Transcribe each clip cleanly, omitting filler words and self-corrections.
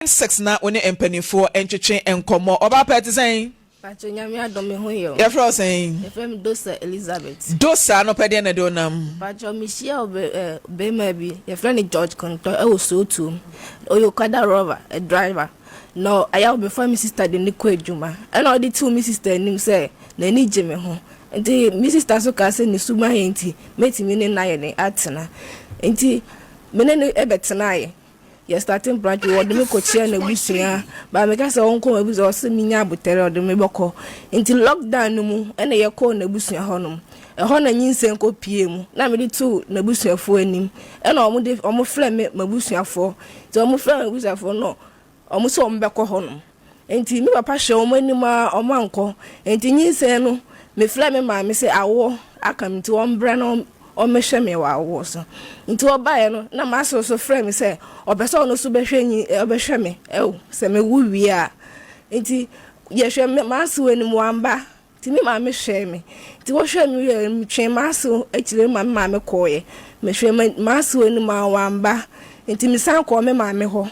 6 na one empanifo entwetwe enkomo oba pete sen Pacho nyame adome ho yo. Ye fro sen. Ye fem Dosa Elizabeth. Dosa no pede na donam. Pacho mi share be maybe. Ye friend George Konto e was so too. Oyokada rover, a driver. No, I have before my sister the Nico Juma. And all the two my sister nim say na ni jeme ho. Enti my sister so ka say ni suma enti meti mi ne na ye ne atena. Enti me ne e betena ye. You starting branch you me ko chia na busia ba me ka se won ko abuso o se minya abotere o de me boko until lockdown no mu e na ye ko na busia honom e ho na nyinsen ko pie mu na me de tu na busuafo anim e na o mo frɛ me mabusuafo so o mo frɛ mabusuafo no o mo so o mbekɔ honom enti me papa hwe o mo anim a o manko enti nyinsen no me frɛ me ma me se awo akam ti o mbra no o mehwe me wa wo so nti obae no na ma so frɛ me sɛ obese ono so behwe nyi obehwe me se me wu wi a nti ye hwe me ma so ani mu amba ti me ma me hwe me ti wo hwe me ye me twen ma so akire ma me koye me hwe ma so ani ma wamba nti me san ko me ma me ho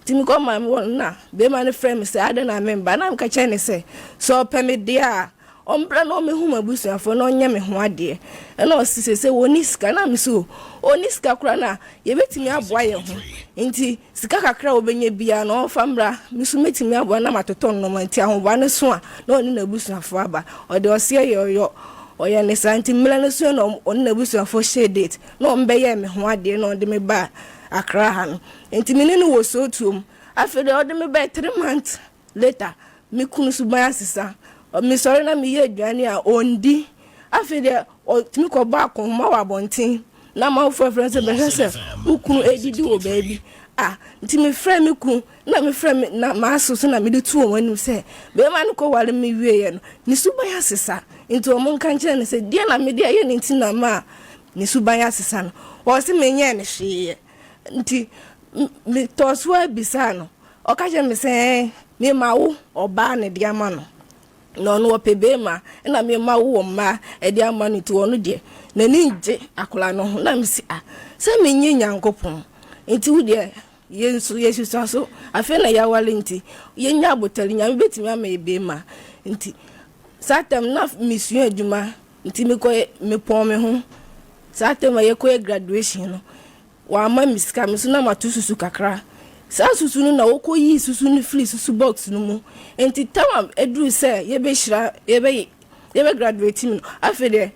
ti me ko ma me won na be ma ne frɛ me sɛ ade na me mba na me ka kye ne sɛ so pɛ me dia ombra no me hu mabusuafo no nya me ho ade e na osise se woni sika na me so oni sika kura na ye betimi aboa ye ho nti sika kakra obenya bia no famra me so metimi aboa na matoton no manti ahoba ne so a na oni na busuafo aba ode ose ye yo oye ne santi mla ne so no oni na busuafo share date na ombe ye me ho ade na ode me ba akra ha no nti me ne wo so tuom afede ode me ba 3 months later me kunu su ba asisa me sorry na me ye adwane a ondi afede timi ko ba ko ma wa bontin na ma for friends be se ukunu edidi o baby nti me frɛ me kun na me frɛ me na ma so na me de tu o manu se be ma no ko wale me wie ye no ni suba ya sesa nti o mon kan kire ne se die na me de ye ne nti na ma ni suba ya sesa no o se me nye ne hwe nti me to so abisa no o ka je me se me ma wo oba ne de ama no no no pebe ma na me ma wo ma e de ama no ti wono de na ni nje akola no na me si se me nye nyankopon nti wo de yensu yesu so afi na ya wale nti ye nya abotali nya me betimi ama ebe ma nti satem na mission adwuma nti me ko me pon me ho satem ye ko graduation no wa ma miska me so na matu susu kakra sa susu no na woko yi susu no free susu box no mu enti tamam edru se ye be hira ye be graduate me no afi de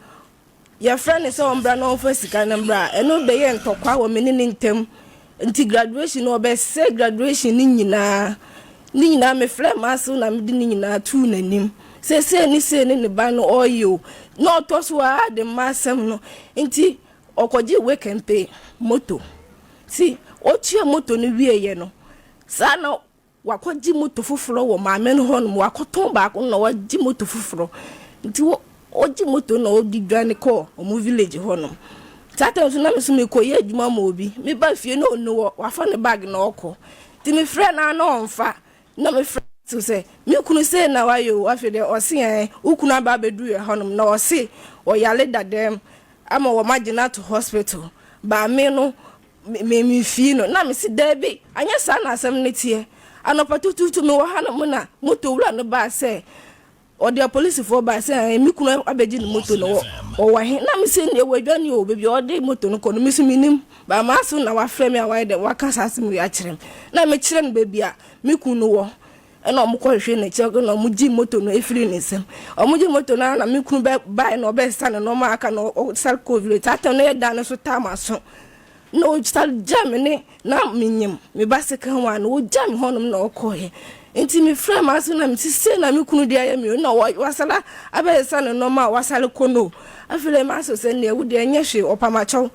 ya friend is on bra no for sika na bra eno be ye ntokwa wo me ne ntem nti graduation no be say graduation ni nyina me frɛ maso na me di ni nyina tu nanim se ni ba no oyo no to so a de masem no nti okoji work and pay moto si otua moto no wie ye no sa na wakoji moto foforo wo maame no ho no wakoton ba ko na waji moto foforo nti oji moto na odi dwane ko omo village ho no tata so na me so me koye adwuma ma obi me ba fie no no wafa ne bag na okọ ti me frɛ na na onfa na me frɛ so se me kunu se na wayo afi de ose ukunu aba bedu ye ho no na ose oyale dadem ama wo magina to hospital ba me no me fie no na me si dabi anya sa na asem ne tie anopatututu me wo ha no na moto wura no ba se or the police for by saying me kuna abeji ni moto no o wa he na me se ne wadwane o bebi o de moto no ko no me so minim ba ma so na wa frɛ me awai de wa kasa asem ya kyerem na me kyerem no bebi a me kunu wo e na o mo ko hwe na kyerem na o mo ji moto no efiri ne nsem o mo ji moto na me kunu ba no be sta no ma aka no sal covid tata no ye da no so tama so no sal jam ne na minyim me ba se kan wa no jam honom na o ko he enti me frɛ ma so na me sise na me kunu dia ya me na wasala abesa no normal wasale kono afile ma so se ne wudi anya hwe opamacho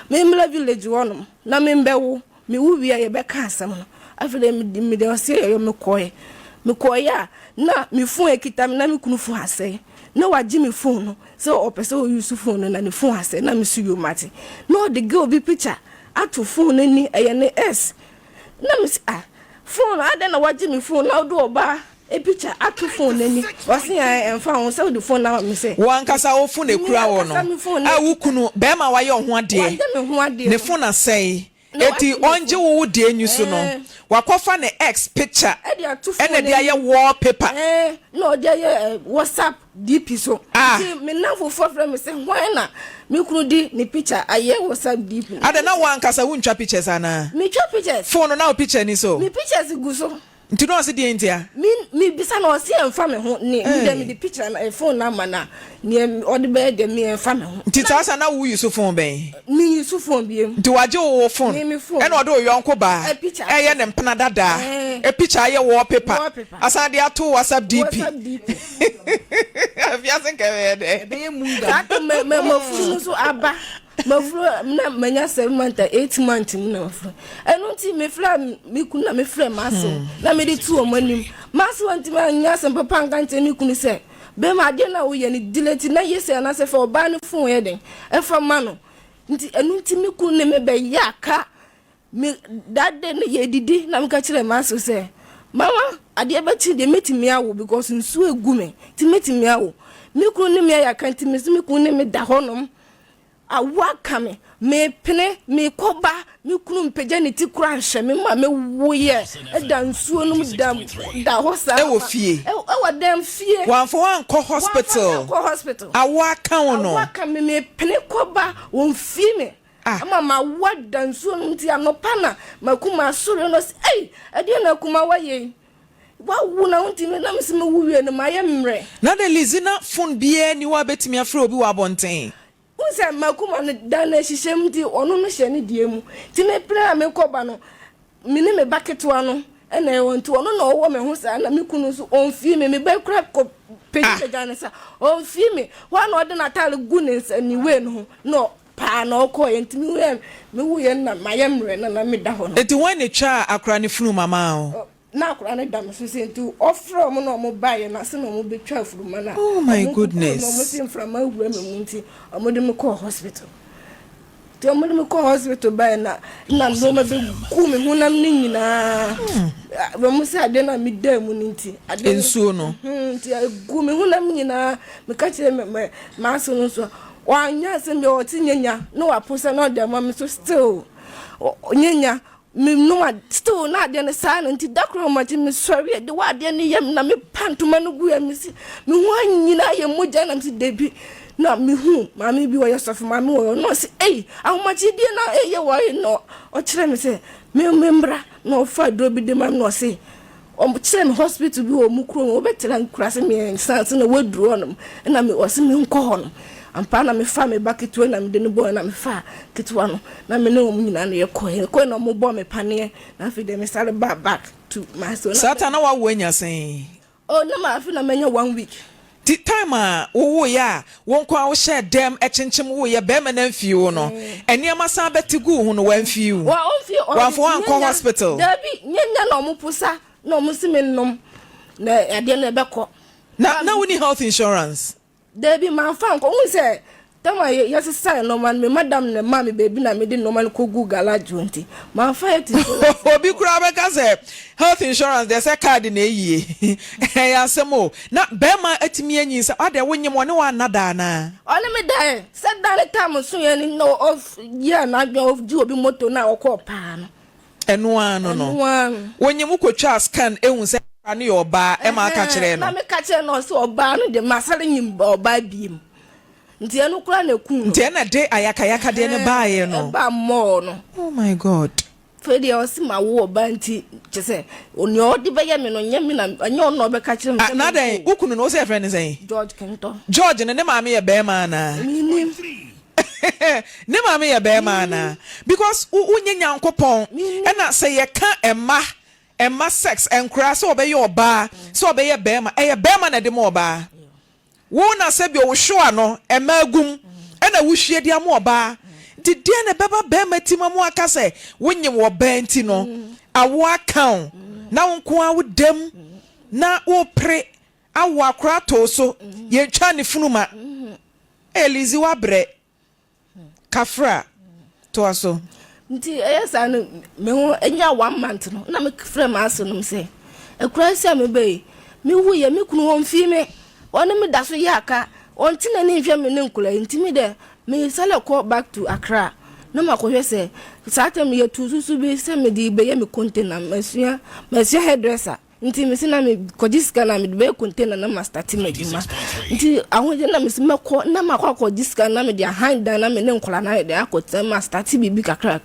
me mla village wonom na me mbewo me wu bia ye be ka asem no afile me de ose yo me koya na me fon ekita me na me kunu fu ase na waji me fon no se opese o use fon no na ne fon ase na me su yo mate no the girl be picture ato fon ni eye ne s na me phone I don't know what Jimmy phone now do ba a picture at to phone any was and found so the phone now me say one kasa phone e kura wo no a wo kunu be ma wa ye ho ade ne phone say eti onje wo de enyu no wakofa ne ex picture ene de aye wallpaper no de WhatsApp DP so me na for friend me say why na me kunu di ni picture aye WhatsApp DP ada na wan kasa wuntwa pictures ana me twa pictures phone na picture ni so me pictures gu so nti no se de ntia me bisa na o se emfa me ho ni dem the picture na phone na mana ni o de be de me emfa me ho nti ta sa na wo use phone ben me use phone biem nti waje wo phone e na o de yonko ba e ye ne mpena dada e picture aye wallpaper asa de ato WhatsApp DP afiasen ke be mu da me funu so aba mafro na manya 7 months 8 months na mafro enu nti me fla me kuna me fla maso na me de tu o manim maso nti manya sem papa nkante me kunu se be ma de na wo ye ni delete na yese na se fa oba ne fon ye den e fa ma no nti enu nti me kunu me be yaka me dade ne ye didi na me ka kire maso se mama ade be ti de metimi awo because nsu egu me ti metimi awo me kunu ne me yaka nti me kunu ne me da honom awaka me pene me koba me kunu mpegya ne ti kura nhye me ma me woye da nsuo num da hosa e wo fie e wo dem fie wanfo anko hospital awaka wono awaka me pene koba won fie me ama ma wada nsuo num ti anopa na makuma soro no ei e de na kuma waye wa wuna unti me na me se me wuwie no ma ye mre na de lizina phone bie ni wa betimi afro obi wa bonten unse makuma ne dana hihiem di ono no hye ne die mu ti me pra me koba no me ne me baketo ano ena e wonto ono na owo me ho sa na me kunu so onfie me ba kura ko peji gane sa onfie me wa na ode na tale gu ne ni we no no pa na okọ ye ntimi we me wu ye na mayemre na me da ho no eti wan ne twa akra ne funu mama o na akra ne dam so se ntu ofro mo no mo baye na se no mo betwa furu mana oh my goodness no mo se mfra ma wura me munti mo de me call hospital te mo de me call hospital baye na no ma be ku me hunam ni nyina ba mo se ade na me da mu nti ade ensuo no nti gu me hunam nyina me ka kire me ma so no so wanya se me o ti nyanya no wa posa no de ma me so still nyanya me no still na de ne sa no nti dakro ma ti me sori de wa de ne yam na me pantoma no gu am si me ho anyina ye moja na me si debi na me hu mama bi wo yosof mama wo no si ei ahomachi die na ye wo no o kire me se me membra no fa do bi de mam no se o kire me hospital bi wo mu kro wo betela nkura se me sanse na waduro no na me o se me nko ho no ampa na me fa me baketo na me de no boy na me fa ketwa no na me ne omu nyina na ye ko na mo bo me pane na fi de me sare back to my son sata na wa wo anya sen oh na ma fi na menya 1 week ti time a wo ya won kwa wo share dem echenchem wo ye be ma na mfie wo no eni amasa betigu hu no wan fie wo wa fo an ko hospital dabi nyenya na omu pusa na omu si me nom na ade na beko na we need health insurance Debi man fan ko unse tama yes say normal me madam ne ma me baby na me de normal ko Google ajonti man fa it obi kura be ka say health insurance they say card na eyie ya semo na be ma atimi anyi say ade wonyem one wa nada na one me die said that time so ye no of year na of ji obi moto na okọ pa no eno ano no wonyem kwotwa scan ehun say ani oba e ma ka kire no na me ka kire no so oba no de masale nyim oba biem nti enu kura na ku nti na de ayaka de ne baaye no ba mo no oh my god fedi o si ma wo oba nti chese oni odi be ye me no nyem na anyo no be ka kire me na den ukunu no say friend say George Kento George ne maame ye be ma na ne maame ye be ma na because unyenya nkopon e na say ye ka emma sex enkura so obeye oba so obeye bema eye bema na de mo oba wo na se bi o hwo ano emma agum e na wo hwie dia mo oba di dia na beba bema tima mo aka se wonyem wo benti no awo account na wonko a wo dem na wo pre awo akura to so ye twa ne funuma elizi wa bre kafra to aso nti eyesa no me ho enya 1 month no na me frame aso no se ekura sia me be me hu ye me kunu won fi me one me da so ya aka on ti na ni hwe me ne nkula nti me de me sale call back to Accra na makohwe se satem ye tususu bi se me di be ye me container masua hairdresser nti me se na me kojiska na me be container na master team adwuma nti ahoje na me se meko na makwa kojiska na me di hand dan na me ne nkola na de akota master team bibi kakra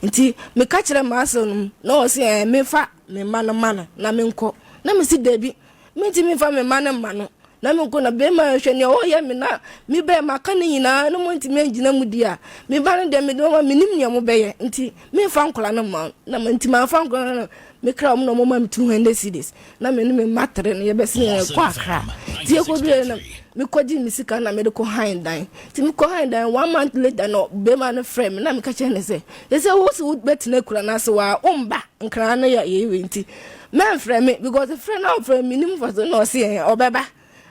nti me ka kire ma asonum na o se me fa me mana na me nko na me se debi me nti me fa me mana na me nko na be ma hwe ne o ye me na me be ma ka ne nyina no mo nti me ngina mu dia me ba ne de me do ma me nim ne mo be ye nti me fa nkola na ma na me nti ma fa nkola na me kra mo no mo ma 200 cedis na me no me matre ne ye be se ko akra ti e ko bi na me ko ji mi sika na me de ko hand dan ti me ko hand dan 1 month later no be ma no frame na me ka che ne se wo se would bet na kura na se wa umba nkra na ya ye we nti me frame because the friend now frame minimum for no se obeba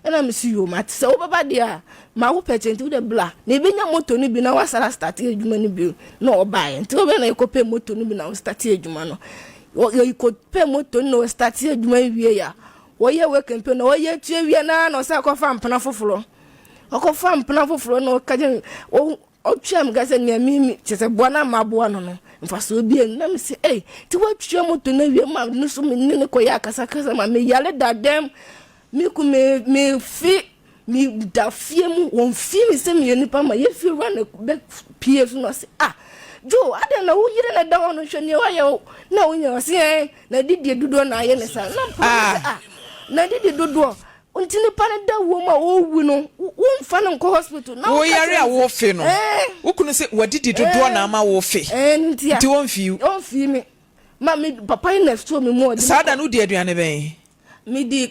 na me see you mat so obeba dia ma wo pete nti de bla na be nya moto ni bi na wasara start adwuma ni bi na obae nti obe na ekope moto ni bi na start adwuma no yo ikope moto no start adwuma wie ya wo ye we kempe no wo ye tue wie na no sa kofa mpana foforo okofa mpana foforo no kaje o twam gase ne mi tese boa ma boa no mfaso bi na me se ti wo tue moto na wie ma no so me ne ko ya kasa ma me yale dadem mi ku me fi mi da fie mu won fi mi se mi nipa ma ye fi run be pf no se jo ada na wo yire na da wono hwene wa ye na wo nya se na didie dudo na ye ne sa na na didie dudo unti nipa na da wo ma wo wu no wo mfa no ko hospital na wo yare a wo fi no wo kunu se wadidi dudo na ma wo fi nti won fi mi ma mi papa ina sto mi mo sada no di aduane ben mi di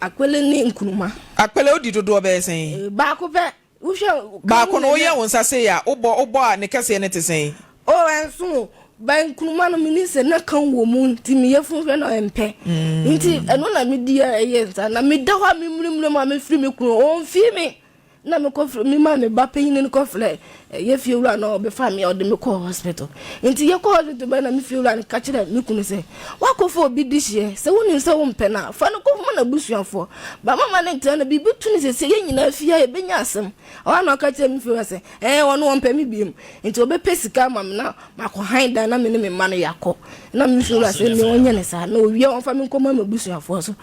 akwele ni nkunuma akwele odi dodo be sen ba ko pe wo hwe ba ko no ye won sase ya obo a ne kase ne te sen o enso ba nkunuma no mi se na kan wo mu nti mi ye funhwe na empe nti eno na mi di ye nsa na mi da wa mi mrimre ma me firi mi kunu o fi mi na me ko mi ma me ba peyin ni ko fle ye fi wura na obe fa mi o de me ko hospital nti ye ko hospital ba na mi fi wura ni ka kire mi kunu se wa ko fo obi dihye se woni se wo mpe na fa no ko mo na busuafo ba mama ne ntia na bibi tuni se ye nyina fi ya be nya asem wa na ka kire mi fi wura se wono wo mpe mi biem nti obe pesika ma me na ma ko han dan na me ne me ma no yakọ na mi fi wura se mi wonye ne sa na owie won fa mi ko ma busuafo so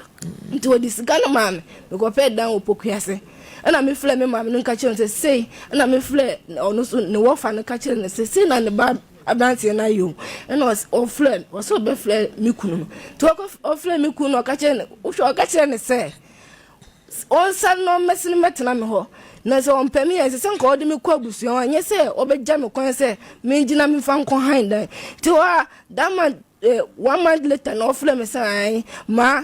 nti wo disika no ma me ko pe dan opokua se ana me fle me ma me nka kire se ana me fle ono so ne wo fa no ka kire ne se na ne ba abanti na yo ana o fle o so be fle mi kunu to o fle mi kunu o ka kire ne o so o ka kire ne se on san no mesini metena me ho na se on pemi ye se nka o de me kwa busu an ye se o be gya me kon se me ngina me fa nko han dan ti wa that man 1 month later no fle me say ma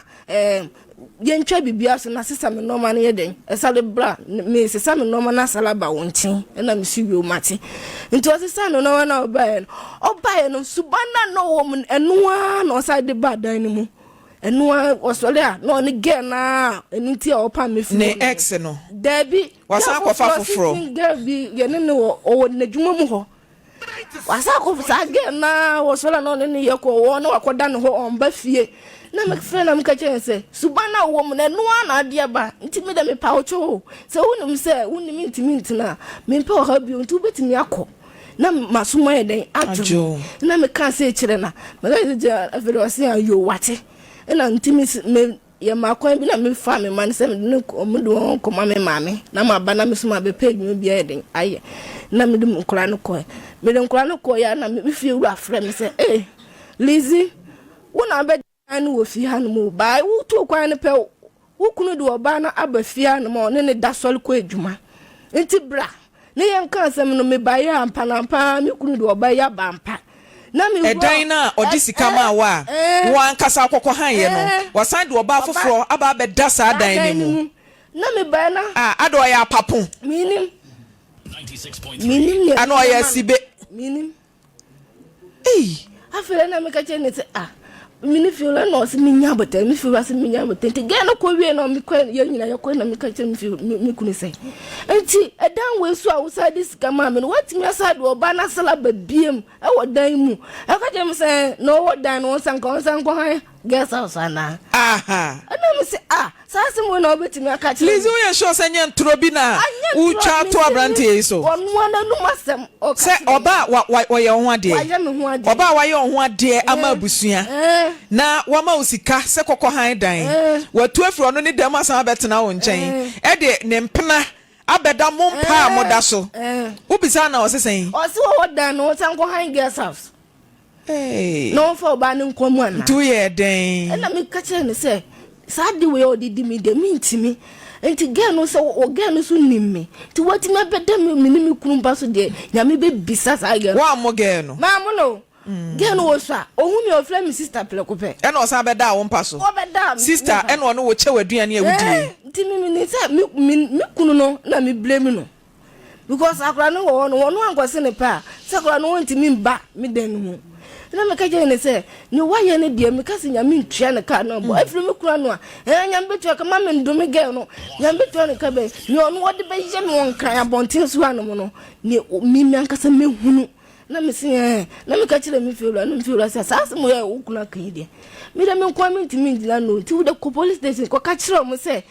ye ntwa bibia so na sesa me normal na ye den esale bra me sesa me normal na salaba wontin na me siwo mate nti o sesa no no na obaye no subana no wo mun enua na o side ba dan ni mu enua osole a no ni ge na enunti a opa me fi ne ex no debi wasa kofa foforo debi ye ne no o n'adwuma mu ho wasa ko sa ge na osole no ni ye ko wo na wakoda no ho on ba fie na me friend am ka chense subana wo mu na noa na ade ba nti me da me pa ocho se wonum se wonim ntimi ntina me pa ha bi nti betimi akọ na masoma ye den ajo na me ka se kire na me ga je afere wase ayo wate na ntimi me ye makwan bi na me fa me man se me ne mu do ko ma me maame na ma ba na me soma be page me bi den aye na me dum nkora no ko me de nkora no ko ya na me fie wura frɛ me se Lizzy wona be anu wo fi hanu mu ba wo to kwan ne pe wo kunu de oba na abafia no mo ne da sol ko adwuma enti bra ne yen kan asem no me ba ya ampa na ampa me kunu de oba ya ba ampa na me edan na odi sika ma wa wo ankasa akokọ han ye no wasan de oba foforo aba be da sa dan ne mu na me ba na ado ya papo minim 96.3 ano ya sibe minim afere na me ka che ne se mini feel no se minya bote mi feel se minya bote te ge no ko wie no mi ko ye nyina ye ko na mi ka che mi feel mi kunu se enti edan we so awusa dis kama me no wati mi asade oba na sala ba biem e wodan mu e ka che mi se no wodan no san ko han guest house ana aha ana mi se Sasa mo na obeti me aka chi. Lizi we sure say nya ntro bi na u twa to abrante so. Onu na nu masem o ka. Say oba wa ye ho ade. Oba wa ye ho ade ama abusua. Na wa ma usika se kokko han dan. Wa tu afro no ne dem asan betena wo nchen. E de ne mpena abeda mo mpa amoda so. Ubisa na o sesen. O se wo dan no san ko han guest house. No for ba ne nkomu ana. 2 year den. Na me ka che ne say Sadi we odidi mi de mi ntimi enti girl no so o girl no so nimmi ti wati me beda me ni kunu ba so de nyame be bisa sa girl wa mo girl no ma mo no girl no wo so a ohun mi o frɛ mi sister plekope e na o sa beda wo mpa so o beda sister e na no wo che waduane awudie enti mi ni say mi kunu no na mi blame no because akra no wo no ankwase ne pa sakra no wonti mi ba mi den no na me ka je ne se ni wa ye ne de me ka se nyame ntua ne ka no bo afiri me kura no a nyame betua ka ma me ndome ge no nyame betua ne ka be ni ono wo de be je me won kran abonten so anom no ni mi ankasa me hunu na me se na me ka kire me fiolo na me fiolo se sasa mo ye wo kuna kan de me de me kwa me ntimi ndila no ti wo de ko police station ko ka kire mo se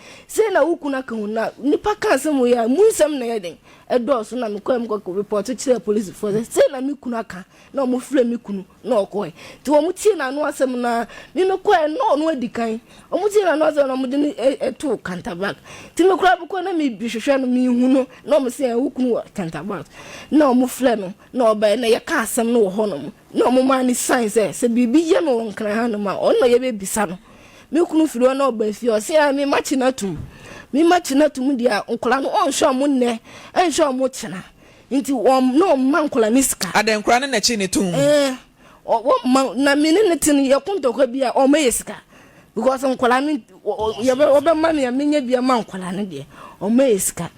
na wo kuna kan na nipa kan se mo ya mu nsam na ye den edo so na me kwa me ko report kire police for se na me kuna kan na mo frɛ me kunu na okoi ti wo mutie na no asem na me kwa no adikan o mutie na no asem na mo de eto kanta bag ti me kura bu ko na me bi hwehwe no me hu no na mo se wo kunu kanta bag na mo frɛ no na oba na ye ka asem no wo ho no na mo ma ni sign se bibi ye no nkran ha no ma o na ye be bisa no me kunu firi na oba fi o se a me machi na tum dia nkola no on hwa mo nne en hwa mo chena nti no man kola niska aden kura ne na chi ne tum o na mini ne tin ye kunto ko bia o me yeska because nkola ni ye be man ya menye bia man kola ne de o me yeska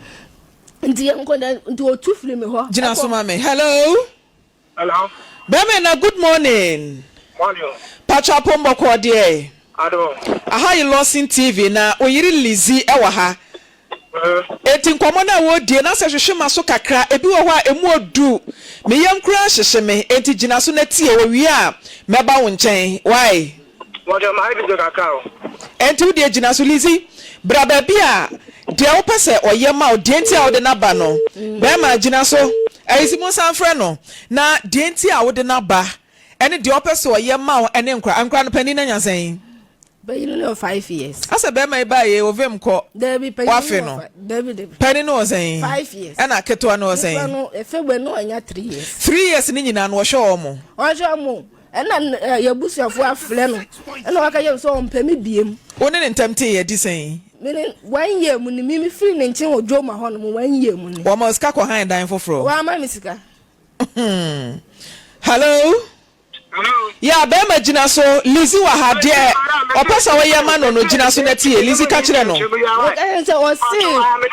nti ye nkonda nti o tu firi me ho jina so mame hello be me na good morning pacha pombo ko de aha yi Lawson TV na oyiri Lizzy ewa ha eti nkomo na wo die na se hwehwe maso kakra ebi wo ho a emu odu me yam kura hyehye me eti gina so na tie wo wi a meba wo nchen why wojo ma ibi do kakra o enti wo die gina so Lizzy bra ba bia de wo pese oyema o de enti a wo de na ba no be ma gina so ayisi mo san frɛ no na de enti a wo de na ba ene de wo pese oyema o ene nkra no pani na nyansen. But you know 5 years. Asa be my buy ovem ko. Debbie Wafe no. Debbie. Penny no saying 5 years. And keto no saying. No, if we no anya 3 years. 3 years ni nyina no show mo. O show mo. And na yabusuafo afle no. And waka ye so on pemi biem. Oni ne ntamte ye di saying. Meaning 1 year mu ni mi free ne nchen ojo ma ho no 1 year mu ni. Wa ma ska ko han dan foforo. Wa ma mi sika. Hello. Ya be ma gina so Lizzy wa ha de opesa wo ye ma no gina so na tie Lizzy ka kire no o si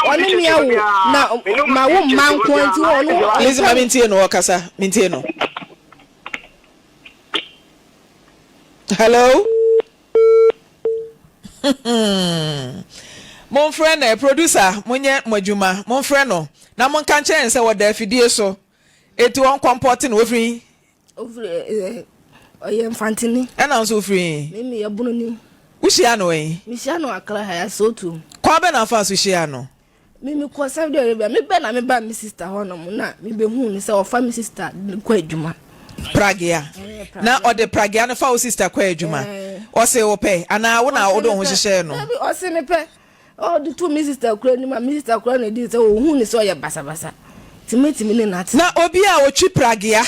oni mi awu na ma wo man ko nti wo no Lizzy ma mintie no okasa mintie no hello mon friend producer monye modwuma mon friend no na mon kan chen se wo da afidie so eti won comport no ofri oye mfantini ena nso ofri mimi ya bunu ni ushia no en mi shia no akra ha ya so tu kwa be na fa so shia no mimi ko Saudi Arabia mi be na mi ba mi sister ho no na mi be hu ni se o fa mi sister kwa adwuma Pragia na ode Pragia no fa o sister kwa adwuma o se wo pe ana wo na wo do ho hihye no o se me pe o do tu mi sister kwa ni ma mi sister kwa na di se o hu ni se o ye basa timeti mi ni na obi a otwi Pragia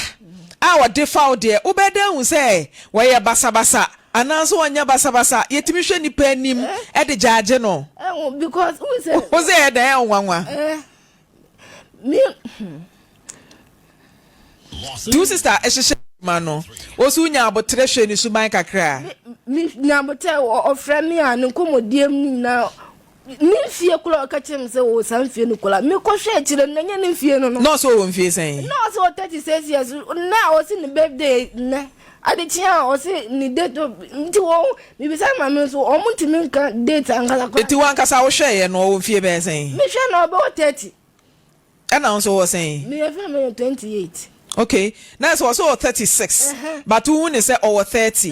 a wo de fa o de obeda hu se wo ye basa ananso wonya basa yetimi hwe nipa anim e de jaage no because who say o say da e nwanwa me two sister e hye mano o su nya abotre hwe ni suban kakra mi nya abotre o fra mi an nkomodiem ni na ni fie kula ka chem se o san fie ni kula mi ko hwe kire na nya ni fie no so o mfie sen no so 36 years na o si ni birthday na adichia o si ni date nti wo mi bisa ma mi so o muntimi nka date angala ko eti wan kasa wo hwe ye no o mfie be sen mi hwe na o be 30 e na so wo sen mi e fa me 28 Okay, that's also 36. But who is say over 30?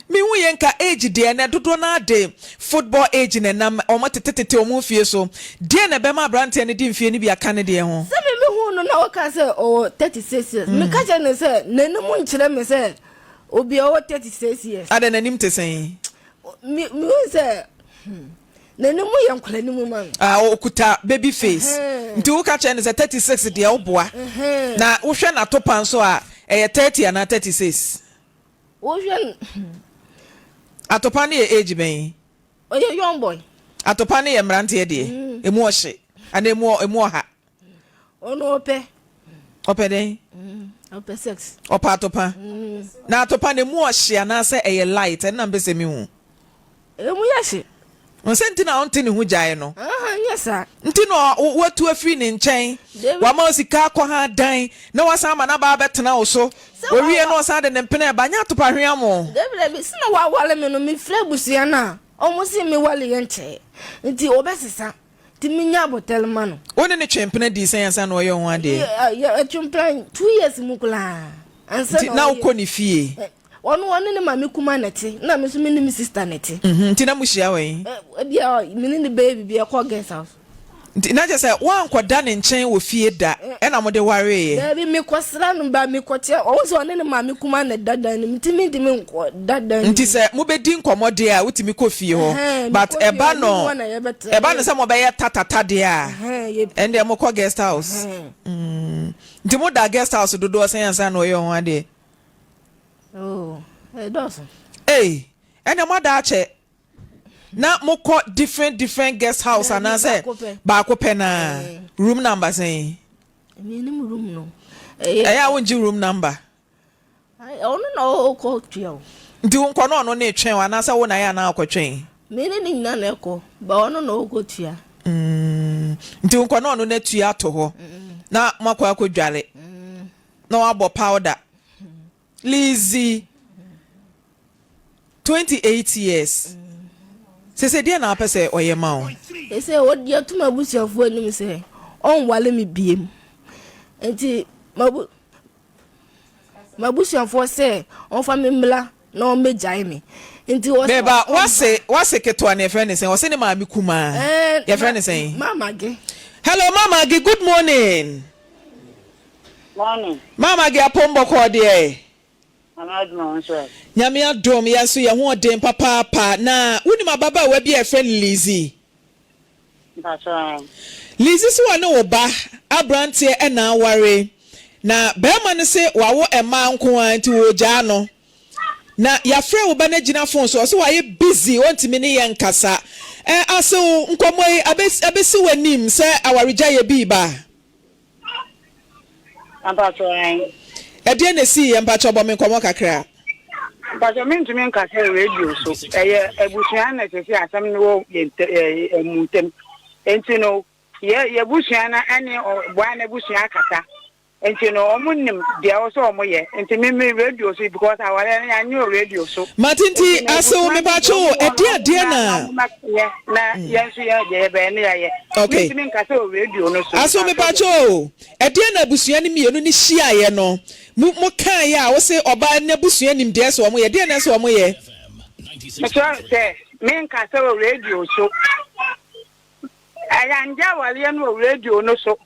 Me who yenka age dear na dodo na de football age na nam omo tetete omo fie so. Dear na bema brand and di fie ni bi aka ne de ho. Say me who no na ka say oh 36 years. Me ka je ne say nanum nkyere me say obi over 36 years. Ada nanim te say. Me say nanum yankwala ni mu man. Okuta baby face. Nti wo ka che ne say 36 de oboa. Na wo hwe na topan so a 30 and 36. Wo hwe Atopa ne age ben. Oye young boy. Atopa ne mrante de. Emu ohye. Ana emu oha. Ono ope den. Ope sex. Opa atopa. Na atopa ne mu ohye na say light na mbese mi hu. Emu yahye. Onse nti na onti ne hu jae no. Yes sir. Nti no watu afiri ne nchen. Wa ma osika akọ ha dan na wasa ma na ba betena wo so. We wie no wasa de ne mpene ba nya atopa hwea mo. Debre bi sina wa wale me no me fle busua na. Omo si me wale ye nche. Nti obesesa. Ti minya botel ma no. Woni ne twempene di sensa na oye ho ade. Ya twempene 2 years mukula. Ansa na ukọ ni fie. Onu ne mama kuma neti na me so me ni me sister neti. Nti na muhia wen. Bia me ni baby bia kwa guest house. Nti na je say wan kwada ne nchen wo fie da e na mo de ware ye. Baby me kwasra no ba me kwatia o so ne mama kuma na dada ni ntimi ndi me nko dada ni. Nti say mo be di nkomode a wutimi kọ fie ho. But eba no say mo be ye tatata de a. Ende mo kọ guest house. Nti mo da guest house dodo sensa na oye ho ade. Oh, Lawson. Hey, and your mother che. Na moko different guest house and I say baako pena room number say. Me ni room no. I won't you room number. I only know call trio. Do unko no na twen wa na say wo na ya na akotwen. Me ni na na eko, ba ono no go tia. Nti unko no na tua to ho. Na makwa akodware. Na wabo powder. Lizzie 28 years. Say dia na apese oye ma o. Say what dia to mabusiafo anim say on wale me biem. Enti mabusiafo say on fa me mla na on megyae me. Enti wo beba wase keto na friend say o se ne maami kuma. Your friend say Mama Ge. Hello Mama Ge, good morning. Morning. Mama Ge apombo ko de. Nyame adom ya so ye ho odem papa na woni mababa wa bi e friend Lizzie. Lizzie so wa na wo ba abrante e na ware na bema ne se wawo ema nko anti wo gya no na ya frɛ wo ba na gina phone so wa ye busy wontimi ne ye nkasa aso nkomoi abesi wanim se awaregya ye bi ba Ede na si ye mpacho bo me nkomo kakra. Mpacho me ntumi nkasa radio so. Ebusua na tese asam ne wo emuntem. Enti no ye busua na ane bua na busua kasa. Enti no omunnim dia wo so omoye. Enti me radio so because awale na anyo radio so. Matinti aso me pacho ede na. Na yesu ye be ne ye. Okay. Ntumi nkasa radio no so. Aso me pacho ede na busua ni mienu ni hia ye no. Mo kan ya wo se oba na busua nim de so omoye de na so omoye. Me say me nkasa radio so. Ayanja wale no radio no so.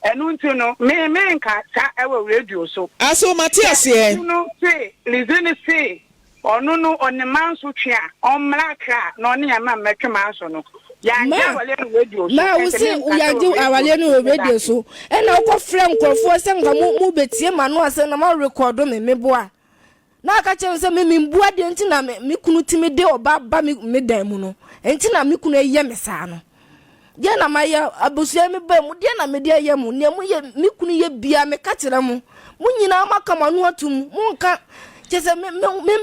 Enu nti no me nkasa ewo radio so. Aso Matias ye. No say listen say onu no oneman so twa omra kra na oni ya ma metwema so no. Yanja wale no radio so. Na wo say uyanje awale no radio so. E na wo frɛ nkrofo se nka mu betie ma no ase na ma record me meboa. Na aka che se me mbua de nti na me kunu timi de oba ba me dan mu no. Enti na me kunu eye me sa no. Dia na maya abusia me ba mu dia na me dia ye mu ne mu ye me kunu ye bia me ka kire mu nyina maka manu atum mu nka chese me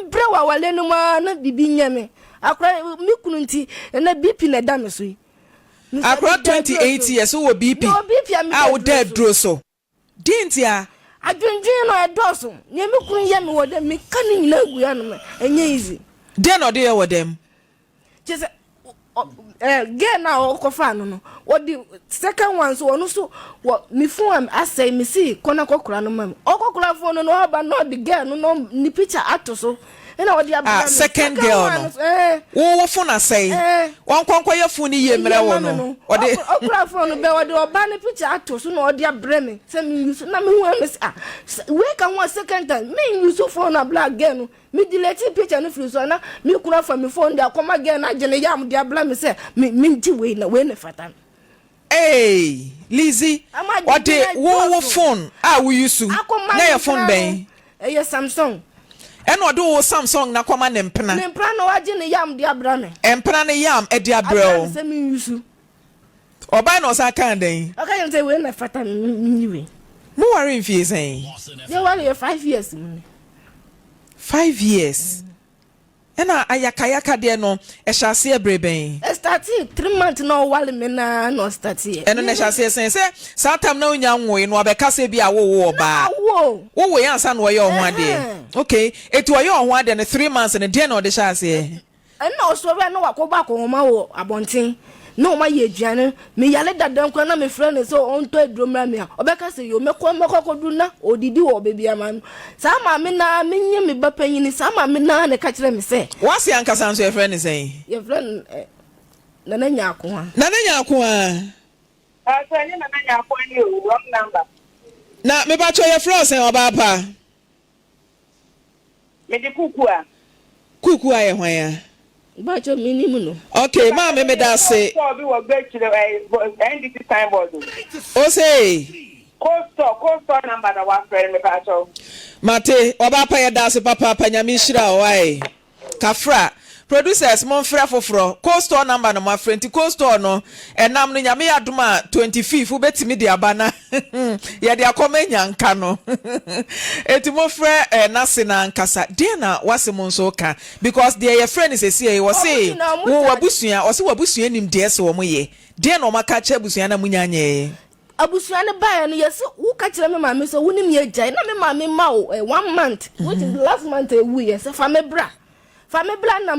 bre wa wale no ma na bibi nyame akra me kunu nti na BP na da me so yi akra 28 years wo BP a wo da dro so dintia adwendwen no edoso ne me kunu ye me wo da me ka ni nyina gu ya no enye easy den no de ye wo dem chese Get now, Okofano. What the second one, so no, so what me phone, I say, me see, Konako, Okokla phone, no, but not the girl, no, ni picture actor, so. Second girl no. Wo phone say. Won kwankwa ye phone ye mre wo no. Ode okra phone be ode oba ne picture ato so no ode abreme. Say me use na me hu am say we can one second time. Me use phone na black girl no. Me delete picture no free so na me kura for me phone there come again na gene yam dey abreme say me nti we ne fatan. Hey, Lizzie. Ode wo phone we use to. Na your phone ben. Samsung. Eno do Samsung na kwama ne mpena. Ne mpena no wage ne yam dia bra me. Empena ne yam e dia bra o. Se me yusu. Oba no sa kan den. Okay, you say we na fata me we. Mo worry mfie sen. They worry 5 years. 5 years. Ena ayakayaka de no e hyase ebreben. E start 3 months no wale me na no start here. Eno ne hyase sen se satam na onya nwoe no obeka se bi awo oba. Wo yan sa no ye ohun ade. Okay, etu oye ohun ade ne 3 months ne de na ode hyase. Ena so we no wakoba ko ma wo abonten. No ma ye aduane me yale dadan kwa na me friend so on to adromra me obeka se yo mekọ na odidi wo bebi ama sa ma me na menye me bapanyini sa ma me na ne ka kire me se wase ankasa so your friend say your friend nana nyako ha so any nana nyako ani o wrong number na me ba cho your friend say oba pa me di kuku a ye hwan ya Bacho minimum no. Okay, Maame me da say. So be wo gbe kire NDT time board. O say. Call store number na wa friend me bacho. Mate, oba pa ye da say papa nyame hira o ai. Kafra. Producers mon frère foforo. Call store number na my friend. Call store no. Enam no nyame adoma 25 wo betimi de abana. Ye de akomenya nka no. Eti mo frère na se na nkasa. De na wase mo nso ka because there your friend is say wo say wo wabusua, o say wabusua nim de se wo mo ye. De na o maka cha abusua na munyanye. Abusua ne ba no yes wo ka kire me mama so wonim ye jai na me mama ma 1 month which is last month we yes fa me bra na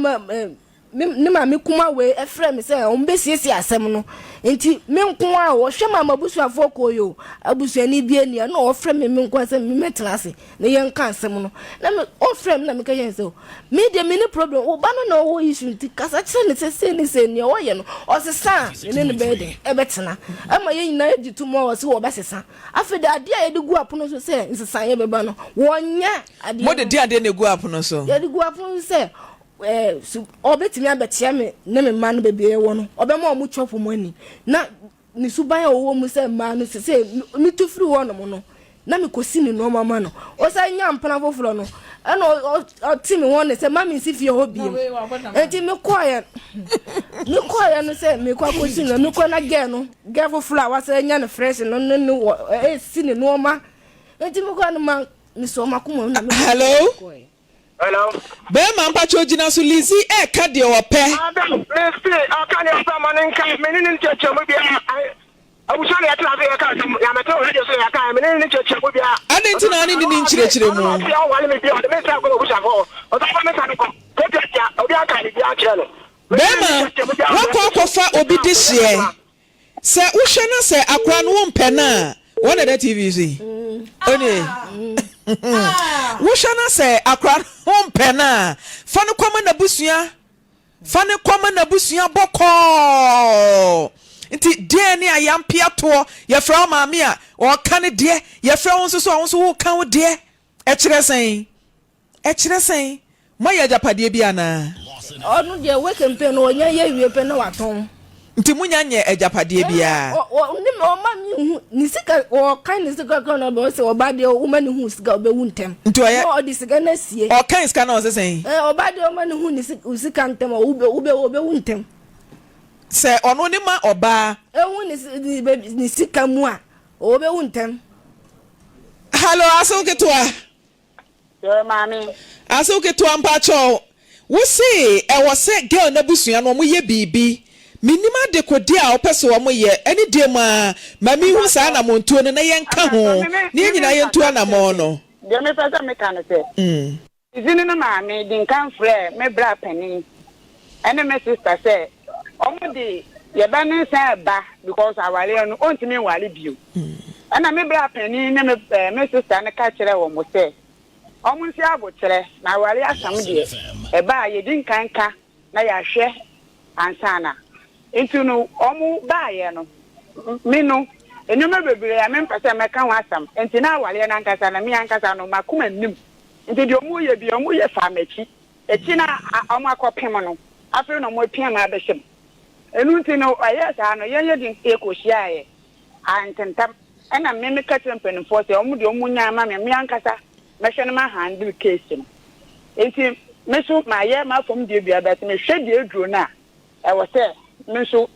ne mama kuma we e frɛ me sɛ o mbesiesie asɛm no enti me nko a wo hwɛ mama busuafo koyo abusuani bia ni na o frɛ me nko asɛm me metena ase na yɛn ka asɛm no na me o frɛ me na me ka yɛn sɛ me de me ni problem o ba no na o issue nti kasa kyerɛ ne sɛ ne o yɛ no o sesa ne ne bɛde e betena ama yɛn nyina agitu mo o se wo bɛsesa afi de ade a yɛde gu apono so sɛ nsesa yɛ bɛba no wɔnya ade mo de ade ne gu apono so yɛde gu apono sɛ obetimi abetia me ne me man bebe e wo no obema o mu chopo mo ani na ni suban owo mu se ma no se mi tu free wo no mo no na me kosi ni no mama no o sa nya mpana foforo no e no o ti me won se ma mi si fie ho biem enti me koya no se me kwa kosi no me kwa na ge no ge foforo a wa se nya no fresh no no e si ni no ma enti me kwa no ma mi so ma kuma na me Hello. Be man pa chojina so Lizzy e ka de ope. Adam, let's see. I can't have someone in camp. Me in church mo bia. I was sorry I can't have ka ya me to radio so ya ka me in church mo bia. Adenti na ni nchirechire mu. O bia wale me bia. O me sa go bushafo. O ta me sa ko. Ko te ya. O bia ka ni bia kire no. Be man, wakọ fa obi de hye. Se wo hwe na se akra no wo mpe na. One of the TVC. Oni. Wushana say akra hom pena fane kwama na busua boko nti de ne ayampia to ye fra maame a o ka ne de ye fra won so won so wo ka wo de e kire sen moya japade bi ana onu de we campaign no nya ye wie pe na waton nti munya nye ejapade bia ni me o ma mi hu ni sika o kan ni sika kan na be se o ba de o ma ni hu sika o be hu ntem nti o di sika na sie o kan sika na o se sen o ba de o ma ni hu ni sika ntem o be hu ntem se ono ni ma oba hu ni sika mu a o be hu ntem hello asoketwa Yo mami asoketwa mpacho wo se e wo se girl na busua no mo ye bibi minima de kodi a opese wo moye ani de ma mami hu sa na montuo no na yenka ho ne nyina yentu na mo no de me pesa me kan se izini no mami din kan frɛ me bra pani ene me sister se o de ye ba ne say ba because awale no ontimi wale bio ana me bra pani na me sister ne ka kire wo mo say omo nsi abo kire na awale asam de e ba ye din kanka na ya hwe ansana into no omo ba ye no me no enuma bebere ya me mpase me ka ho asam enti na awale na nkasa na me ankasa no makoma nim enti de omo ye fa machi eti na omo akopem no afre no mo pia ma abehim enu nti no ayesa no yenye din ekohia ye antentam ena me ka champion force omo de omo nya ma me ankasa me hwe no ma handle case no enti me so ma ye ma fom de bia bet me hwe de eduro na e wo se me so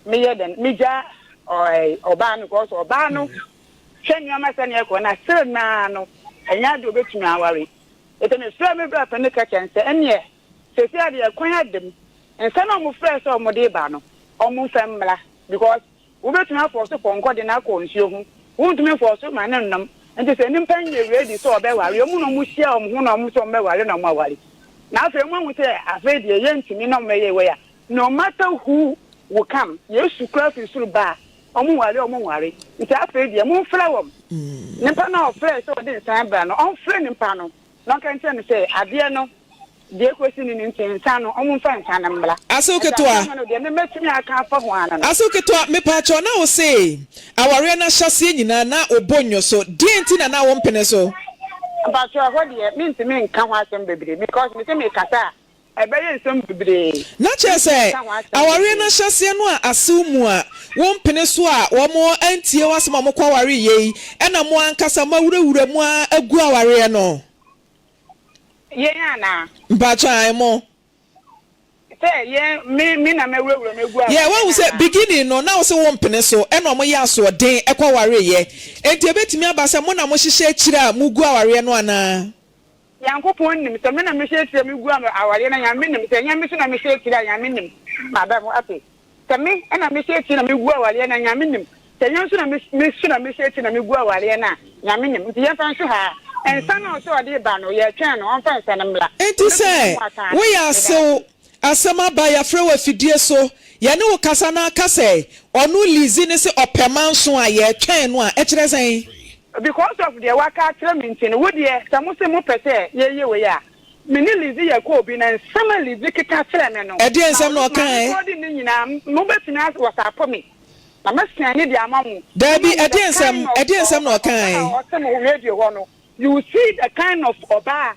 me ye den me ja oba no ko so oba no hwe ni ama se ne ko na sire na no enya de obetumi aware ete me sire me bra pene ka chense ene se se ade kwan adem ensa na mo fresh o mo de ba no o mo famla because obetumi afọ so ponko de na ko nsuo hu wontumi fọ so ma na nnam ente se ni mpan ye ready so obeware o mu no mu hia o mo hu no mo so obeware na mo aware na afa mu hu se afa de ye ntumi na mo ye we ya no matter who will come yesu krafi suru ba omo ware nti afa de mo mfra wom nimpa na o fresh so de nsan bra no on frɛ nimpa no no kan tell me say ade no de kwesi ni ntinsa no omo mfa nsan na mbla asuketwa me pa cho na o say aware na hyase nyina na obonyo so de nti na wo mpene so ba cho ho de me ntimi nka ho asem bebre because me say me kasa ebeye nsem bebre na che say aware na hyase no a asewmu a wo mpene so a wo mo antie wasem mo kwa ware yei ena mo ankasa mawurawura mu a agu aware no ye na mpacha mo say ye me na mewurawura megu yeah when say beginning no now say wo mpene so ena mo ya so den ekwa ware ye enti ebetimi abasa mo na mo hihye akira mugu aware no ana yankopon nim se me na me hye akira mugu aware na ya me nim se nya me so na me hye akira ya me nim baba mo ape se me na me hye akira mugu aware na ya me nim se nya so na me so na me hye akira mugu aware na ya me nim nti ye fa so ha ensa na so de ba no ye twen no on fa ensa na mla enti se we ya so asema ba ya frewa fidie so ya ne wo kasa na kasa onu lizi ne se opeman so a ye twen no a e kire sen because of the waka trementin wo de samu se mo pese ye we ya me ni lizi ye ko bi na sama lizi kika kire me no e de ensam no kan ko di ni nyina mo betina wasapo me na masia ni di amamu dabi e de ensam no kan o se mo radio ho no you see the kind of oba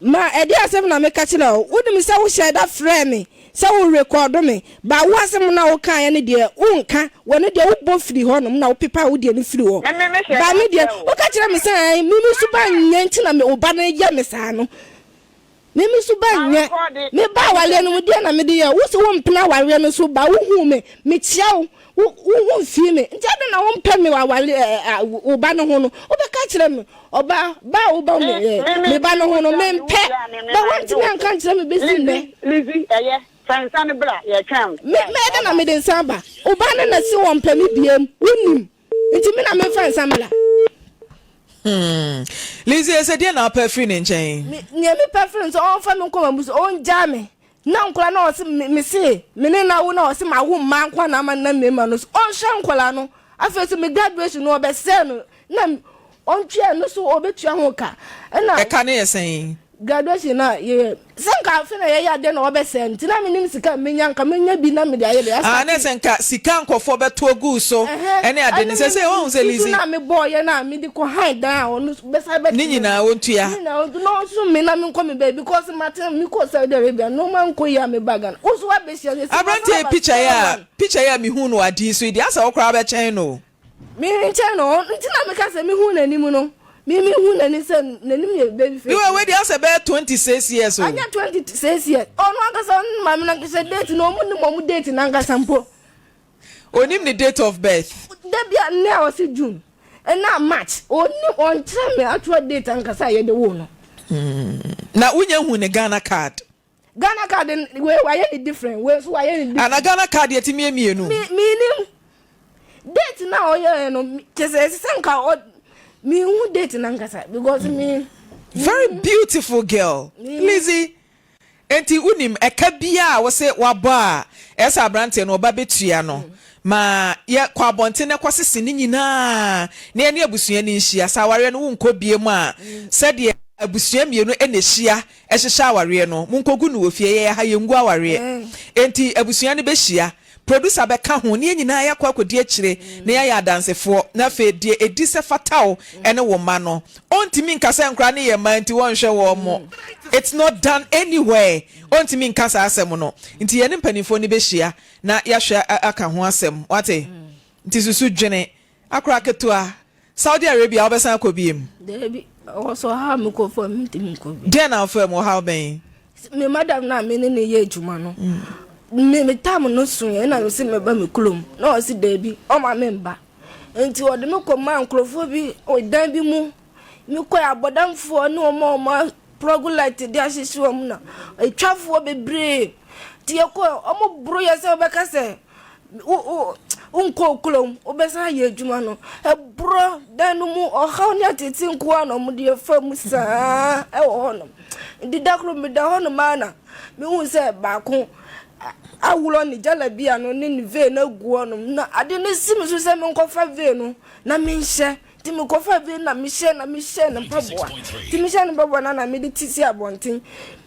ma edi asem na me kachira o wudi se wo share that frame se wo record me ba wo asem na wo kan ye ne de unka wo ne de wo bo firi ho no na wo pepa wo de ne firi ho ba me de wo kachira me se mi su ba nyanti na me oba na ye me sa no me su ba nya me ba wale no de na me de ye wo se wo mpena wale no so ba wo hu me chia wo fi me ntia na wo mpa me wale oba no ho no wo be kachira me oba ba oba me ba no ho no me mpe ba wanti me anka kire me besi me lizi eye fansan bra ye twam me de na me de nsamba oba na si wo mpa me biem wonim nti me na me fansan bla lizi ese de na pa free ne nchen me preference on fa me ko mabuso on ja me na nkola na o se me se me ne na wo na o se ma wo ma nkwa na ma na me ma no on sha nkola no afese me graduation no be se no na on twa no so obetua ho ka na e ka na yesen graduation na ye senka fe na ye ya de na obese ntina me nim sika menya nka menya bi na me de aye be na senka sika nkofo beto gu so ene ade ni se won se lizi na me boy na me di ko hide down on besa be ni nyina wontua ni na no so me na me nko me be because matter me ko Saudi Arabia no man ko ya me bagan uso wa be sia abrante picture ya mi hu no adi so idi asa okra be chen no mi nche no ntina me ka se mi hu na ni mu no mi hu na ni se na ni me baby face you we dey asa be 26 years old anya 26 years onu akasa ma me na se date no mu date na ngasa mpo onim ni date of birth debia na o se June na March oni on tell me actual date ngasa ye de wo no na unya hu ne Ghana card we why any different we so why any ana Ghana card yeti mienu meaning date na oye no kese senka me hu date na ngasa because me very beautiful girl Lizzie enti unim eka bia wo se wabɔ a esa abrante no oba betua no ma ye kwa bonte ne kwasese ni nyina na ene abusua ni nhia saware no wonko bie mu a sɛde abusua mienu ene hia ɛhyehyɛ aware no munkogu no ofie ye ha yengu aware enti abusua ne behia producer bɛka ho ne nyina ya kwa kodi akire na ya adansefo na fe die edi se fatao ene wo ma no ontimi nkasa nkra ne ye ma nti wonhwe wo mo it's not done anywhere ontimi nkasa asem no nti ye ne mpanifo ne behia na ya hwe aka ho asem wate nti susu dwene akra ketua Saudi Arabia obesan akobiem debi also ha me ko for me ntimi kobi den na for mo how ben me madam na me ne ye adwuma no me tam no so ye na se me ba me kulom na o se debi o ma me mba enti o de me ko man krofo bi o dan bi mu me ko abodamfo ne o ma progulite de ahyehyɛ o mu na etwafo bebre ti ye ko o mo bro ye se obeka se unko kulom obesa ye adwuma no e bro dan mu o ha ne atete nko ano mo de fa mu saa e wo hono ndi dakro me da hono mana me hu se ba ko awulo ni jalabia no ne ve na guo no na ade ne sim so se me nkofa ve no na me nhye ti me nkofa ve na me hye na mpaboa ti me hye na mpaboa na me de tisi abonten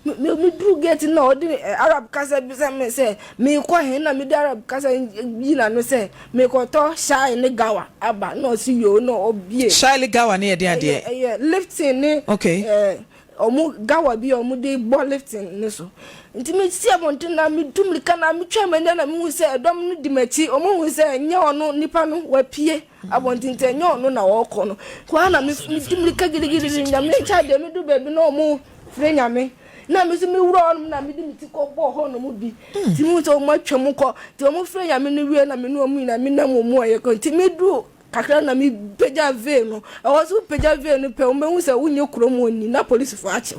me dru get na odi arab kasa bi se me se me ko he na me de arab kasa yi na no se me ko to shy ne gawa aba no si yo no obie shy gawa ne de ade lifting ne okay omu gawa bi omu de ball lifting ne so nti me si abonten na me dumlika na me twa manya na me hu se edom no di machi omu hu se nya ono nipa no wapie abonten te nya ono na wo kɔ no kwa na me dumlika gidigidi nya me cha de me du baby na omu fre nya me na me so me wura ono na me di miti ko bɔ ho no mu bi ti mu so mo atwa mu kɔ ti omu fre nya me no wie na me no omu na me na mu aye ko ti me du kakra na mi peja ve no awoso peja ve no pe o me hu se wunye kromo ni na police fo ache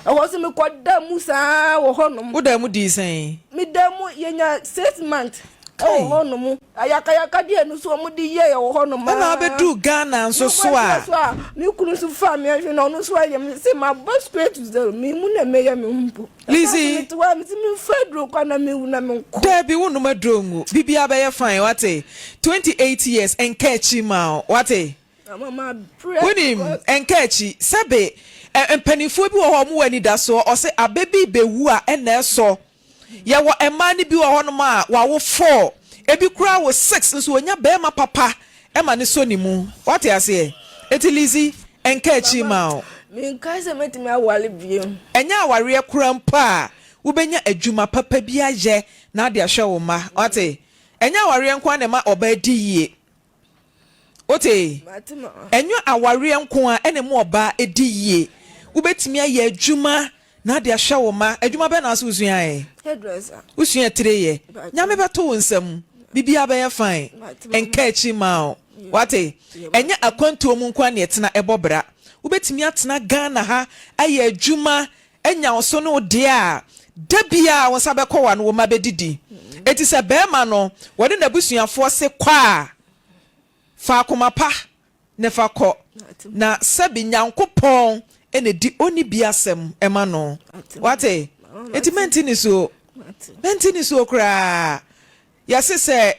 awoso me kwada mu saa wo honom wo da mu di sen mi da mu yenya 6 months oh honom ayaka die no so mu di ye wo honom na obedu Ghana nso so a mi kunu so fa mi ahwe na no so ayem se ma boss straight to zero mi mu na me ya me humpo Lizzie to wa mi fedro kwa na me wu na me nko Debi wonu madrongu bibia be ye fine wate 28 years enkachi ma wate mama wunim enkachi sebe empanifo bi wo ho mo wani da so o se abebi bewu a ena so ye wo ema ni bi wo ho no ma wa wo 4 ebi kura wo 6 nso onya be ma papa ema ne so ni mu wate ase eti Lizzie enkachi ma mi nka se metimi awale biem enya aware kura mpa wo benya adwuma papa bi aye na ade ahwe wo ma wate enya aware nko na ma oba di yie ote enyo aware nko a ene mo oba edi yie wo betimi aye adwuma na ade ahwe wo ma adwuma be na so usua e hairdresser usua treye nyame beto wo nsam bibia be ye fine enka echi ma wate enya akwantu mu nko na etena ebobra wo betimi atena Ghana ha aye adwuma enya wo so no de a dabia wo sabe kɔ wa no wo ma bedidi eti se be ma no wode na busuafo se kwa fa komapa ne fa kɔ na sabi nyankopɔn ene di oni biasem ema no wate eti mentini so kra ya se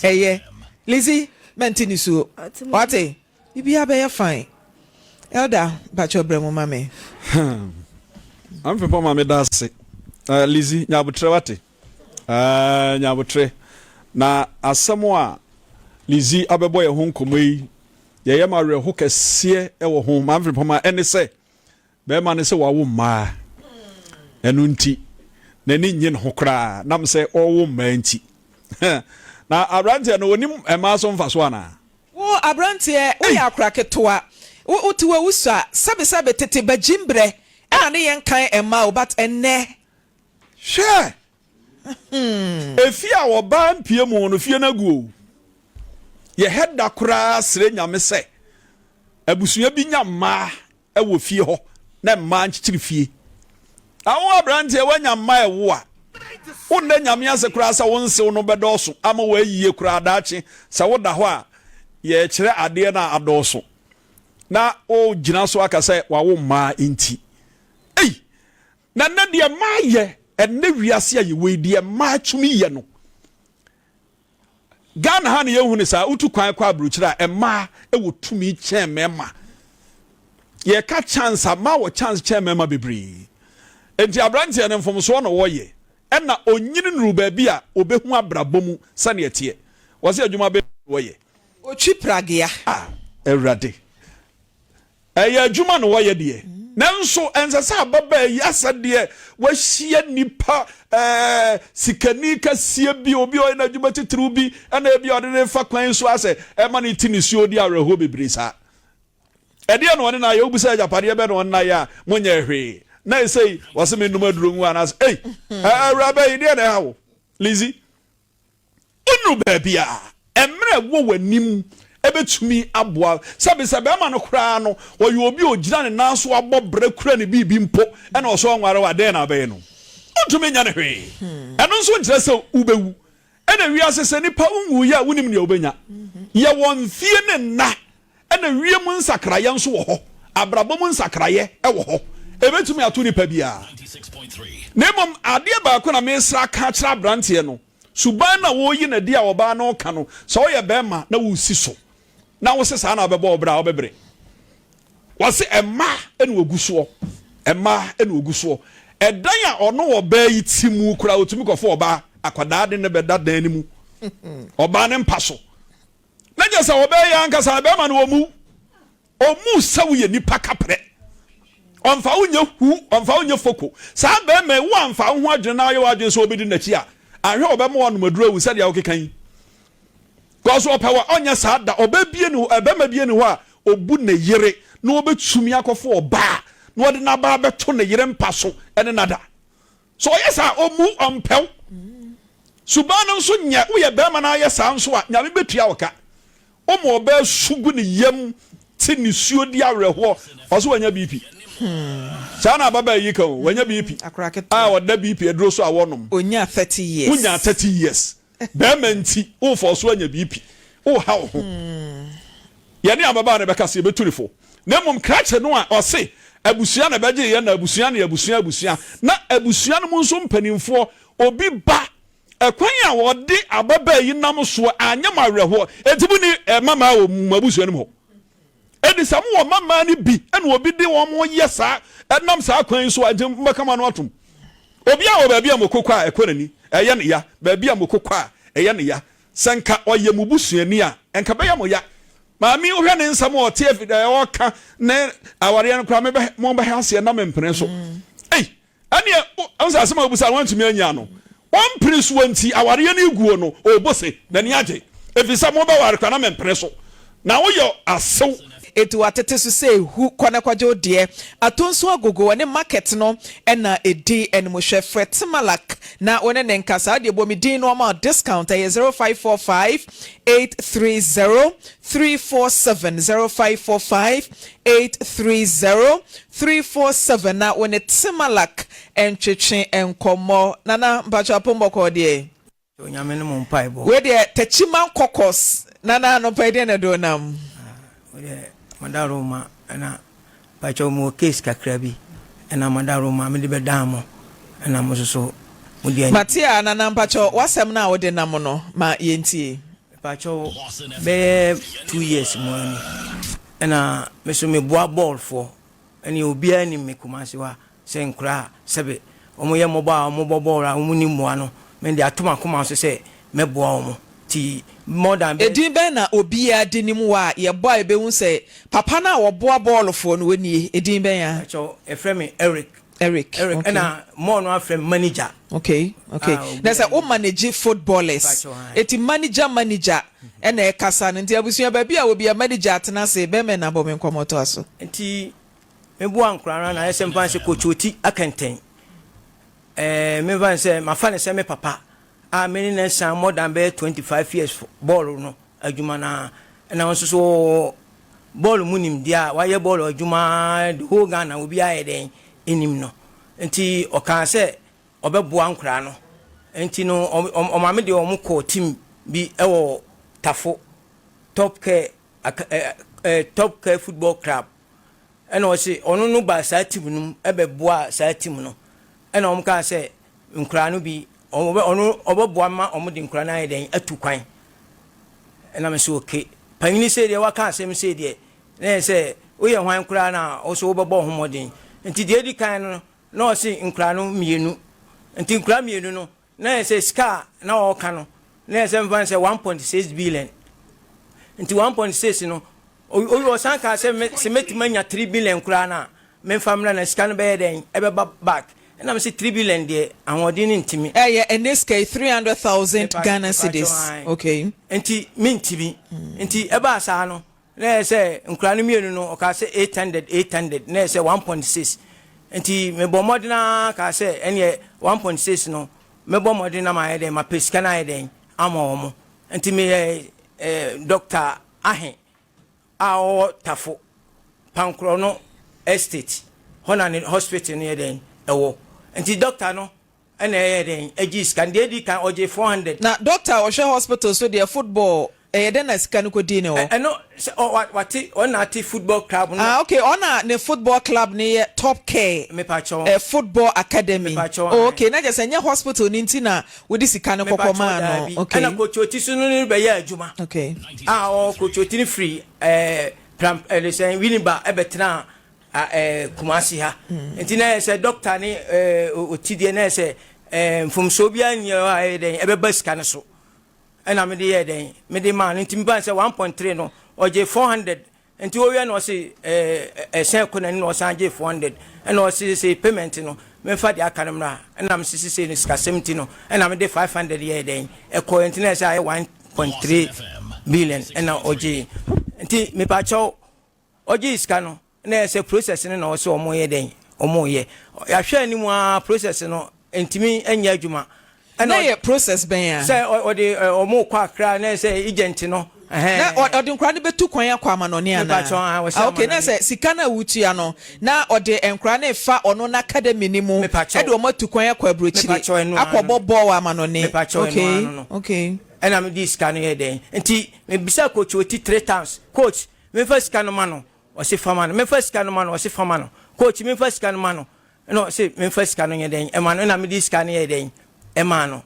eye Lizzie mentini so wate bibia be ye fine elder bacho bremo mame I'm from Mama Dase. Lizzie, nyabutre wate. Nyabutre. Na asamoa Lizzie abebo ye ho nkomai. Ye ma re ho kese e wo ho ma from ma ene se. Be ma ne se wa wo ma. Enu nti. Na ni nyin ho kra. Nam se o wo ma nti. Na abrante no onim e ma so mfa so ana. Wo abrante e ya akra ketoa. Wo tiwa wusa sabe tete bagimbre. Ane yen kan ema but enne she efia wo ba mpie mu no fie na guo ye heda kura sre nyame se abusua bi nyamma e wo fie ho na mma nchichiri fie awon abrante e wanya mma e wo a wonde nyame ase kura sa wonse no bedoso ama wo ayiye kura daachi sa woda ho a ye kire ade na adoso na o gina so aka se wa wo mma nti na de ma ye enne wiase ayi we de ma tumi ye no Ghana ha ne ye hu ne sa utu kwan kwa abruchira emma ewo tumi chen mema ye ka chance ma wo chance chen mema bebre enti abrante ne mfomso no wo ye ena onyini nuru ba bi a obehu abrabomu sane etie wo se adwuma be wo ye otwi pragia ewrade eye adwuma no wo ye de nanso ensasa baba yi asade wa hie nipa sikani kasie bi obi o na adwuma titru bi na ebi ode ne fa kwan so ase e ma ne tinisuo di areho bebre sa ede no one na ye obusa japade be no na ya monya hwe na say wase me numa duro nwa na hey rabe ide na hawo Lizzy unu ba bia emre wo wanim ebetumi aboa sabe ama no kra no oye obi ogira ne nanso abobre kura ne bibi mpo e na oso nware wa den na be no ntumi nya ne hwe eno nso nkire se ubewu e na wi asese nipa unwu ya wunim ne obenya ye won fie ne na e na wie mu nsakraye nso wo ho abrabo mu nsakraye e wo ho ebetumi ato nipa bia nemom ade ba ko na mesra ka kira brante no suban na wo yi na dia oba na oka no so ye bema na wo si so na wo se sa na bebo obra obebre wase emma enu oguso emma enu oguso edan a ono oba yi timu kura otumi kofo oba akwada de ne beda dan ni mu oba ne mpaso na je se oba ya ankasa bema na omu sawo ye nipa kapre onfa unye foko sa bema wo anfa ho adwene na ayo adwene so obedi na chi a ahwe obema wonu maduru awu sade a wokekan goso opawa onya sa da obabie ni ebema bie ni ho a obu na yire na obetumi akofo oba na ode na ba beto na yire mpaso ene nada so yesa omu ompew subana nso nya wo ye bema na yesa nso a nya betua woka omo oba sugu ni yam ti ni suo di awerho oso wanya BP sana baba yi ka wanya BP wada BP edro so awonom onya 30 years unya 30 years bema nti wo for so anya BP wo ha ho yani ababa na beka se beturifo na mum krache no a ose abusua na beje ye na abusua na abusua na abusua no nso mpanimfo obi ba ekwan a wode ababa yi nam so anya mawerho entibu ni mama wo abusua no ho edi samu wo mama ni bi ene obi de wo mo yesa enam sa kwan so agye mbakama no atom obi a wo ba bia mokokwa ekonani eye ne ya ba bia mokokwa eye ne ya sanka oye mubusuani a enka be ya mo ya maami wo hwe ne nsam o tie o ka ne aware no kra me be mo be hase na mempene so ane ansa asema obusa wantumi anya no won prince wanti aware no iguo no obose na ni age efisa mo be ware kra na mempene so na wo yo asew etu atete so say hu kwana kwajo de atonso agogo woni market no na edi enmohwe fret malak na woni ne nkasa de bomi din no ma discount 0545 830 347 0545 830 347 na woni timalak entwetwe enkomo nana mpacho pombo ko de onyame no mo mpai bo we de tachiman kokos nana no pa de na do nam Madaroma na pacho mo case kakrabi na madaroma me de bedamo na mo so mo di Matia na nampacho wasem na wode nam no ma yentie pacho be 2 years mo ni na me so me boa ball for ene obi ani me kumase wa se nkra sebe omo ye mo ba omo ball a omo ni mo ano me de atoma kuma so se me boa omo ti more than edin ben na obi ya dinim wa ye boy be hu say papa na wo boa ball for no wani edin ben ya so e frame Eric okay. na more no frame manager okay there's a manage footballers eti manager na e kasa nti abusua ba bia obi ya manager atena say be me na bo me nkomoto aso nti me boa nkran na ese mpan se kochoti akenten me van say ma fa ne say me papa many next more than 25 years ball no adwuma na so ball munim dia why ball adwuma the whole Ghana obi aye den enim no nti o kan se obeboa nkra no nti no o mame de o mo ko team bi ewo Tafo top care football club and o se onu no ba sa team no ebeboa sa team no ɛna ɔmo ka sɛ nkura no bi ɔno ɔbɛboa ma ɔmo de nkura no ayɛ den atu kwan ɛna me sɛ okay panyini sɛ deɛ waka asɛm sɛ deɛ na yɛ sɛ woyɛ hwan nkura no a ɔso wobɛbɔ ho mmɔden nti deɛ di kan no na ɔse nkura no mmienu nti nkura mmienu no na yɛ sɛ sika na ɔka no na yɛ sɛ mfa sɛ 1.6 billion nti 1.6 no ɔsan ka sɛ mɛtumi anya 3 billion nkura no a memfa mmra na sika no bɛyɛ dɛn ɛbɛba back ɛna me sɛ 3 billion deɛ ahoɔden no ntimi in this case 300,000 Ghana cedis okay nti mentimi nti ɛbaa saa no na yɛ sɛ nkura no mmienu no ɔka sɛ 800 na yɛ sɛ 1.6 nti mebɔ mmɔden a ka sɛ ɛneɛ 1.6 no mebɔ mmɔden na maayɛ dɛn mapɛ sika no ayɛ dɛn ama wɔ mo nti meyɛ Dr. Ahe a ɔwɔ Tafo Pankorɔ no estate hɔ na ne hospital no yɛ dɛn ɛwɔ nti doctor no ɛna ɛyɛ dɛn agyi sika deɛ di kan ɔgye 400 na doctor ɔhwɛ hospital so deɛ football ɛyɛ dɛn na sika no kɔdi ne hɔ ɛno wate ɔna ate football club no okay ɔna ne football club ne yɛ top care mepatwɔ football academy okay na just sɛ nyɛ hospital ni nti na wodi sika no kɔkɔ ma no okay ɛna kochoti so no bɛyɛ adwuma okay kochoti no free listen winiba ɛbɛtena Kumasi ha nti na yɛ sɛ doctor ne otidie na yɛ sɛ mfomso bia nyɛ a ɛyɛ ɛbɛba sika no so ɛna mede yɛ dɛn mede ma no nti meba sɛ 1.3 no ɔgye 400 nti wɔwia na ɔse ɛsɛn kɔnani na ɔsan gye 400 ɛna ɔse sɛ payment no memfa de aka no mmra ɛna mesese sɛ no sikasɛm nti no ɛna mede 500 yɛ dɛn ɛkɔ nti na yɛ sɛ ayɛ 1.3 billion ɛna ɔgye nti mepakyɛw ɔgye sika no na yɛ sɛ process no na ɔsɛ ɔmo yɛ dɛn ɔmo yɛ yɛahwɛ anim a process no ntimi anya adwuma ɛna yɛ process bɛn a sɛ ɔde ɔmo kɔ akra na sɛ agent no na ɔde nkura no bɛtu kwan akɔ amanɔne ana okay na sɛ sika no a wotua no na ɔde nkura no fa ɔno no academy ni mu ɛde ɔmo atu kwan akɔ aburokyire akɔbɔ bɔɔl amanɔne okay ɛna me di sika no yɛ dɛn nti mebisa coach oti 3 times coach mefa sika no ma no ɔse fama no mefa sika no ma no ɔse fama no coach mefa sika no ma no ɛna ɔse mefa sika no yɛ dɛn ɛma no ɛna me di sika no yɛ dɛn ɛma no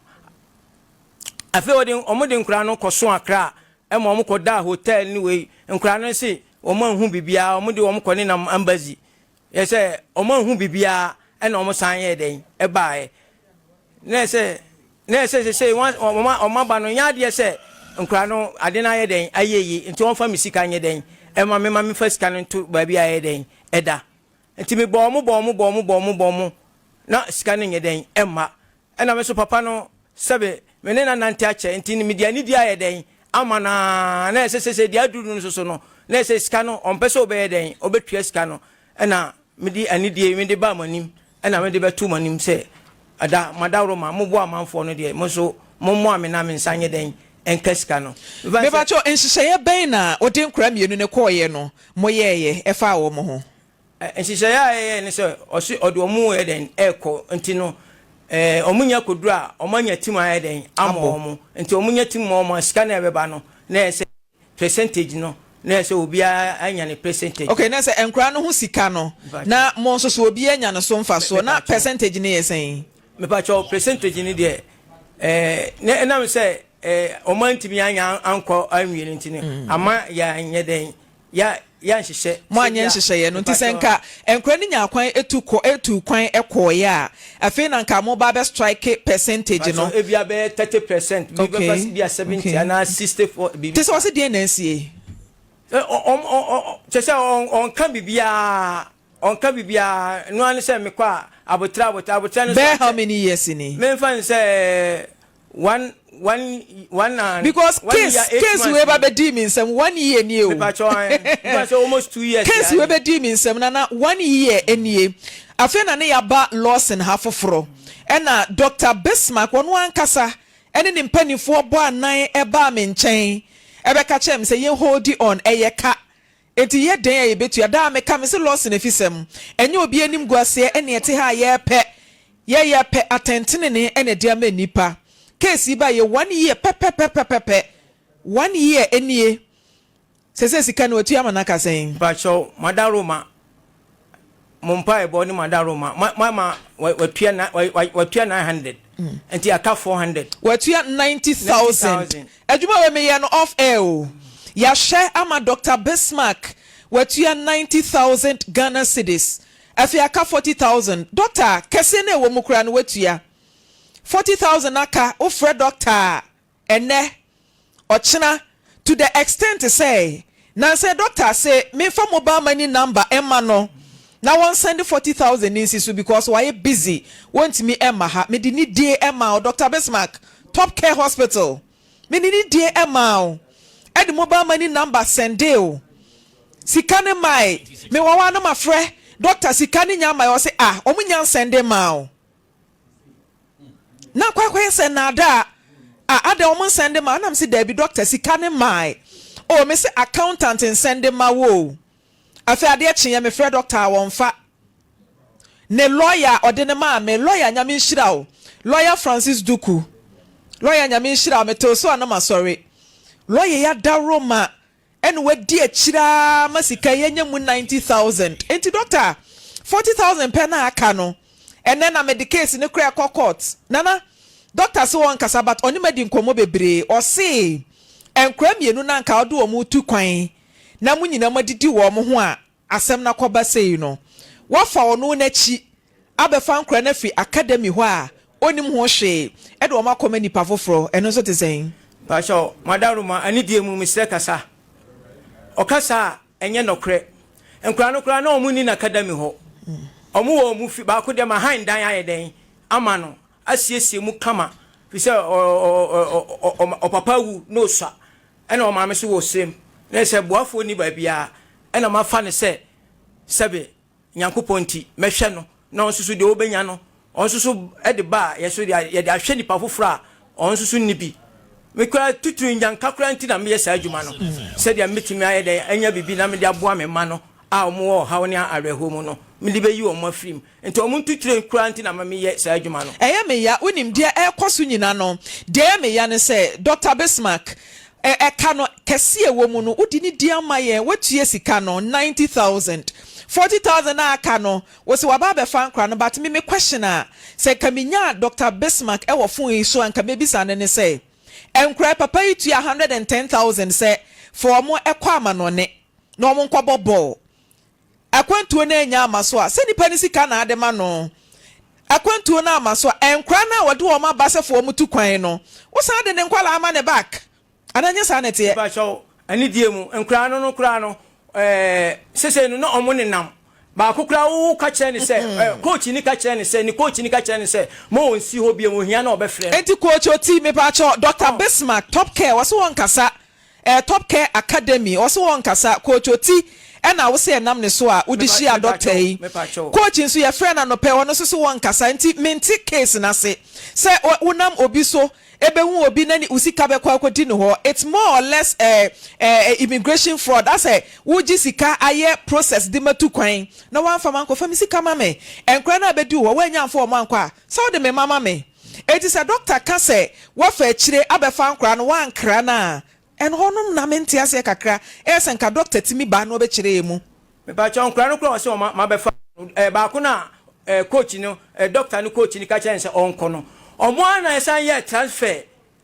afei ɔmo de nkura no kɔso akra ɛma ɔmo kɔda hotel ni wei nkura no se ɔmo ahu bibia ɔmo de ɔmo kɔ ne nam embassy yɛ sɛ ɔmo ahu bibia ɛna ɔmo san yɛ dɛn ɛbaaɛ na sɛ ɔmo ba no nya adeɛ sɛ nkura no ade na yɛ dɛn ayɛ yi nti ɔmo fa me sika nyɛ dɛn ɛma me fa sika no nto baabi ayɛ dɛn ɛda nti me bɔ ɔmo na sika no nyɛ dɛn ɛma ɛna me so papa no sɛbe me ne na nante akyɛ nti ne media ni dia ayɛ dɛn ama na ɛsɛ dia duru no so no na ɛsɛ sika no ɔmpɛ sɛ ɔbɛyɛ dɛn ɔbɛtua sika no ɛna medi anidie mede ba manim ɛna mede bɛto manim sɛ ada madawro ma mo bo amanfo no de mo so mo mo amena me nsanye den enka sika no me ba cho enhyehyɛ bɛn na odi nkura mienu ne kɔɔyɛ no mo yɛyɛ ɛfa wo mo ho enhyehyɛ yɛ ne sɛ ɔsi ɔde ɔmo yɛ den ɛkɔ nti no ɔmo nya kodura ɔmo nya tim ayɛ den ama ɔmo nti ɔmo nya tim ɔmo sika na ɛbɛba no na ɛsɛ percentage no na ɛsɛ obi anya ne percentage okay na sɛ nkura no ho sika no na mo nso so obi anya no so mfa so na percentage ne yɛ sɛn me pa cho percentage ni de na na me sɛ ɔmo ntimi anya ankɔ anwie ne ntini ama ya nyɛ den ya nhyehyɛ mo anya nhyehyɛ ye no nti sɛ nka nkura ne nya kwan etu kwan ɛkɔɔyɛ a afei na nka mo ba be strike percentage no e bia be 30% bi be pass bia 70 ana 64 bi ti sɛ wɔse de na nsie kyesɛ on ka bibia no an sɛ me kwa abotra no bear how many years ni me fan say one because case we ba be di me nsɛm 1 year ni o because almost 2 years case we be di me nsɛm na 1 year enie afei na ne yaba Lawson ha foforo ɛna Dr. Bismarck wɔno ankasa ɛne ne mpanifo bɔ anan ɛba me nkyɛn ɛbɛka kyerɛ me sɛ ye hold on ɛyɛ ka enti ye den ye betu ada me ka me se Lawson Afisem enye obi anim guase ene ete ha ye pɛ atentene ne ene dia ma nipa case ba ye 1 year pɛ 1 year enie sese sika no atu ama na ka sen ba show madaroma Mumpai boni madaroma. Mama watua 900. And aka 400. Watua 90,000. Adwuma we me no off air. Ya share ama Dr. Bismarck. Watua 90,000 Ghana cedis. Afi aka 40,000. Doctor, kese ne wo mukura no watua. 40,000 aka ofre doctor. Ene ochina to the extent to say na say doctor say me fa mobile money number emma no na won send 40,000 in sisu because why busy want me emma ha me di ni die emma Dr. Bismarck Top Care Hospital me di ni die emma e the mobile money number send o sikane mai me wawa na mafre doctor sikane nya mai o say omunya send ma na kwa send na da ada omo send ma na mse Debbie doctor sikane mai o me say accountant in send ma wo afi ade kye me frɛ doctor won fa ne lawyer odene ma me lawyer nyame nhira o lawyer Francis Duku lawyer nyame nhira me to so anama sorry lawyer ya daroma ene wadi akira masika yenya mu 90,000 enti doctor 40,000 per na aka no ene na me the case ne kra court nana doctor so won kasa but oni medi nkomo bebre o se enkra mienu na nka odo omu tu kwan na munyina madidi wo mo ho a asem na koba sei no wafa ono na chi abefa nkra na fi academy ho a onim ho hwe e de o makoma nipa foforo eno so te sen pasho madaruma ani die mu misre kasa o kasa enye nokre enkra no kra na omu ni na academy ho omu wo mu fi ba ko de ma han dan ayeden ama no asiesie mu kama fi se o papa wu no sa ena o maame so wo sem na se boafo ni ba bia ena ma fa ne se sebe nyankoponti mehwe no na onsusu de obenya no onsusu e de ba ye so ye de ahwe nipa foforo a onsusu ni bi me kura tutu nyanka kura nti na me yesa adwuma no se de metimi aye de anya bibi na me de aboa me ma no a omo ha woni areho mu no me de beyi omo afrim enti omo tuture kura nti na me yesa adwuma no eye me ya unim de ekoso nyina no de me ya ne se Dr. Bismarck eka no kese ewo mu no udi ni dia maye watue sika no 90,000 40,000 aka no wo se waba be fan kra no but me question a se kaminya Dr. Bismarck e wo fun yi so anka me bisa ne se enkra papa yi tua 110,000 se for mo ekwa amanone na omo nkwa bobo akwantuo na enya amaso a se nipa ni sika na ade ma no akwantuo na amaso enkra na wode wo ma basefo mu tu kwan no wo san de ne nkwala ama ne back ananya sa nete ba show ani die mu enkra no kra no sese no na omo ne nam ba kokra wo ka kire ni se coach ni ka kire ni se ni coach ni ka kire ni se mo onsi ho bia mo hia na obefre enti coach oti me pa cho Dr. Bismarck Top Care waso won kasa Top Care Academy waso won kasa coach oti ena wo se nam ne so a udi hia doctor yi coach nso ye friend na no pe wono so won kasa enti menti case na se wonam obi so ebehu obi na ni usika be kwa kwodi no ho it's more or less immigration fraud that's wuji sika aye process di matu kwan na wan fama nko fami sika mame enkra na bedi wo wanya mfo mo anko a so de me mama me it is a doctor ka say wo fa akire abefa nkra no wan kra na en honum na menti ase kakra esenka doctor timi ba no be kire mu me ba chon nkra no kra so ma befa ba ko na coach no doctor no coach ni ka chense onko no omo ana esan ye transfer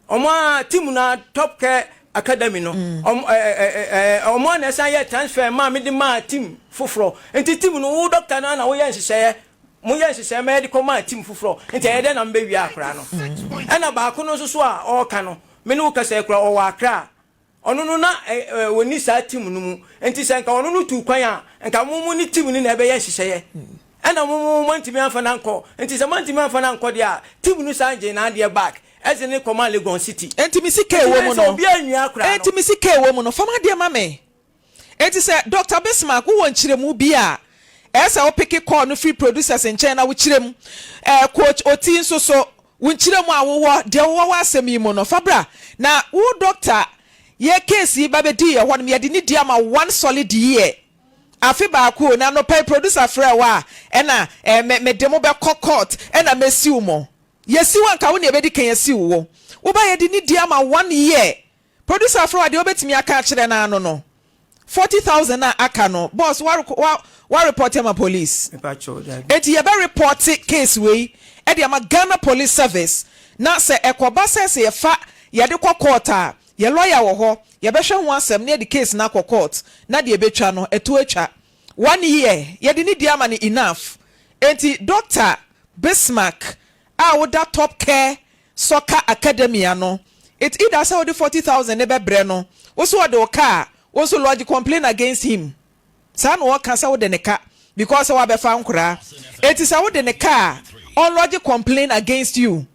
omo team na Top Care Academy no omo ana esan ye transfer ma me di ma team foforo enti team no wo doctor na wo ye nhihye mo ye nhihye medical ma team foforo enti e de na mbe wi akra no ana ba ko no so a o ka no me no ka se kra o wa akra ono no na woni sa team no mu enti se nka ono no tu kwan a nka mo ni team ni na be ye nhihye ena mo mantimi afana nko enti se mantimi afana nko dia team nu sanje na dia back eze ne koma Legon City enti mi sika ewo mu no enti mi sika ewo mu no fama dia mame enti se Dr. Bismarck wo nchiremu bi a esa wo pick call no free producers in China wo chirem coach oti nso so wo nchiremu awowo de wo asemi mu no fabra na wo doctor ye case ba be di ye ho no ye de ni dia ma 1 solid year afi ba ko na no pay producer frɛ wa ɛna me demo be court ɛna mesi wo yesi wan ka wo ne be di kan yesi wo wo ba ye di ni dia ma 1 year producer frɛ wa de obetimi aka kyerɛ na ano no 40,000 na aka no boss wa report him a police eti ye be report case we e de ama Ghana Police Service na se ekoba se ye fa ye de court a ye lawyer wo ho ye be hwe ho asem na the case na court na de betwa no etu atwa 1 year ye de ni di ama ni enough enti Dr. Bismarck a woda Top Care Soccer Academy ano it either say the 40,000 ne be bre no wo so de o car also lodge complain against him san wo kan say wo de ne ka because wa be fa nkura it is wo de ne car on lodge complain against you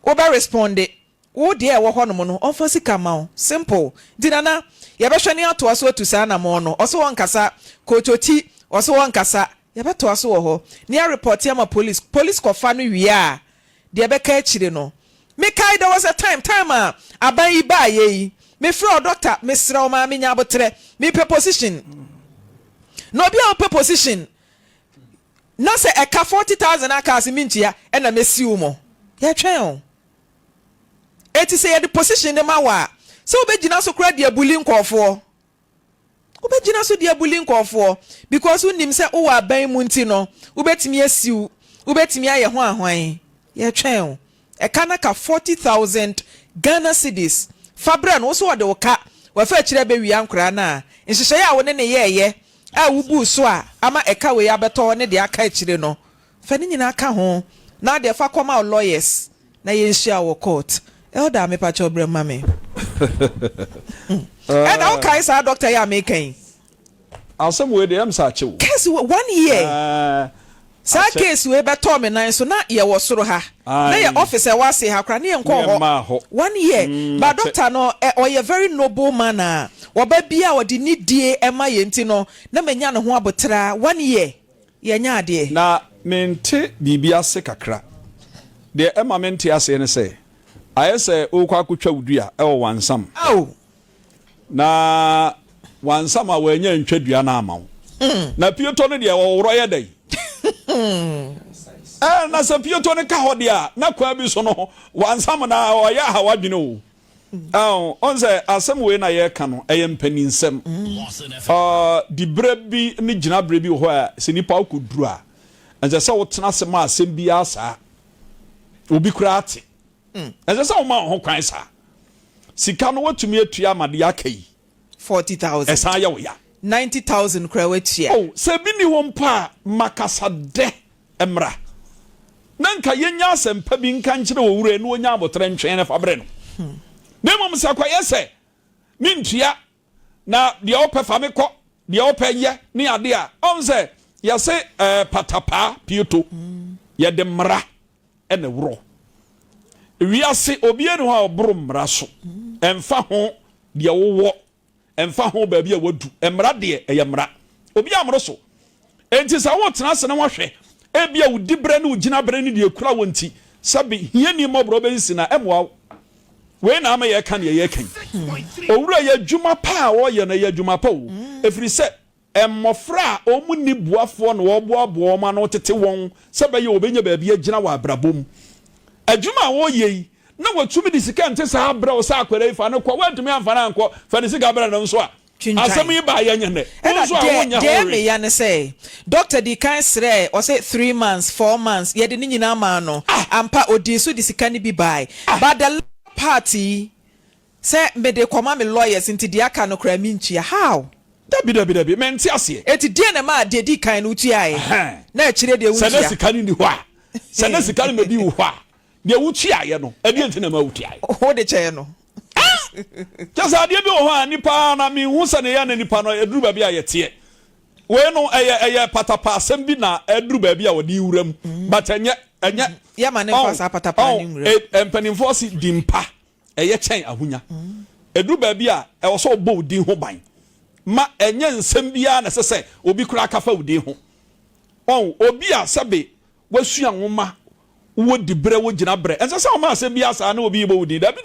wo be respond wo de e wo ho no no on fa sika ma simple dinana ye be hwene ato aso atu sa na mo no oso won kasa kochoti oso won kasa ye be to aso wo ho near report ya ma police ko fa no wi a de be ka akire no me kai there was a time aban yi ba ye me frɛ doctor me srɛ o ma me nya abotre me pe position no bia o pe position na se eka 40,000 aka se mintia e na mesi wo mo ye twɛn o eti se ye the position ne ma wa se obegina so kura dia bully nkɔfo obegina so dia bully nkɔfo because unim se wo aban mu nti no ubetimi asiu ubetimi aye ho ahwan ye twɛn o eka na ka 40,000 Ghana cedis Fabra no so de woka wa fa kire be wi ankura na nhihye ya wo ne yeye a wubu so a ama eka we abeto ne de aka kire no fa ni nyina aka ho na de fa koma lawyers na ye nhia wo court elder me pa cho bre mame and how kai sa doctor ya me kan asem we de am sa chew case 1 year sa case we beto me nan so na ye wo soro ha na ye officer wa say ha kra na ye nko ho 1 year but doctor no oye very noble man oba bia odi ni die ema ye nti no na menya ne ho abotra 1 year ye nya ade na mente bibia se kakra de ema mente ase ne say ayese okwa akotwa wudua e wo wansam na wansam a wanya ntwadua na amawo na pieto no de wo woro ye dai na se pieto ne ka ho de a na kwa bi so no wansam na o ya ha wadwene o on se asem we na ye ka no eye mpaninsem di brebi ni gina brebi ho a se nipa okuduru a ense se wo tena se ma asem bi asa obi kura ate ense se wo ma ho kwan sa sika no watumi atua amade akai 40,000 esa ya wo ya 90,000 kura watia se bi ni wo mpa makasa de emra nanka yenya asempa bi nka nkire wo wure no onya abotre ntwen ne fabre no nemom se kwa yese ni ntua na de opefa me kɔ de opeye ni ade a onse yese patapa pieto ye de mra ene woro wiase obi enu ha obro mra so emfa ho de wowo emfa ho ba bi a wadu emra de eye mra obi amro so enti sa wo tena se ne wohwe ebia wudi bre ne ugina bre ne de kura wonti sabi hiani mobro be nsi na emwa we na ama ye kan ye kan owura ye dwuma pa wo ye na ye dwuma pa o efiri se emmofra omu ni buafo no wo boabo ma no tete won sabe ye obenya ba bia gina wa abrabom adwuma wo ye na watumi di sika nte sa abra o sa akwara ifa no kwa wantumi amfa na anko fa ni sika abra no so a asem yi ba ye nyene so a wonya ho me ya ne say doctor di kan sre o say 3 months 4 months ye de ni nyina ma no ampa odi so di sika ni bi bai but the party say me de koma me lawyers into the aka no kra mi nchia how dabi menti ase eti die na ma de di kan no tuae na akire de wutia sana sika ni ho a sana sika ni me bi wo ho a de wutia no ade enti na ma wutia ho de che no just ade bi wo ho a nipa na mi hu sane ya na nipa no eduru ba bi a yete we no eye patapa asem bi na eduru ba bi a wodi wuram but enye ya ma ne fasa patapa ni wuram empanimfo si dimpa eye chen ahunya eduru ba bi a e wo so bo odi ho ban ma enye nsem bia na sese obi kura kafa odi ho obi a sebe wasua nwoma wo dibre wo gina bre ense se o ma asem bia sa na obi bo odi dabi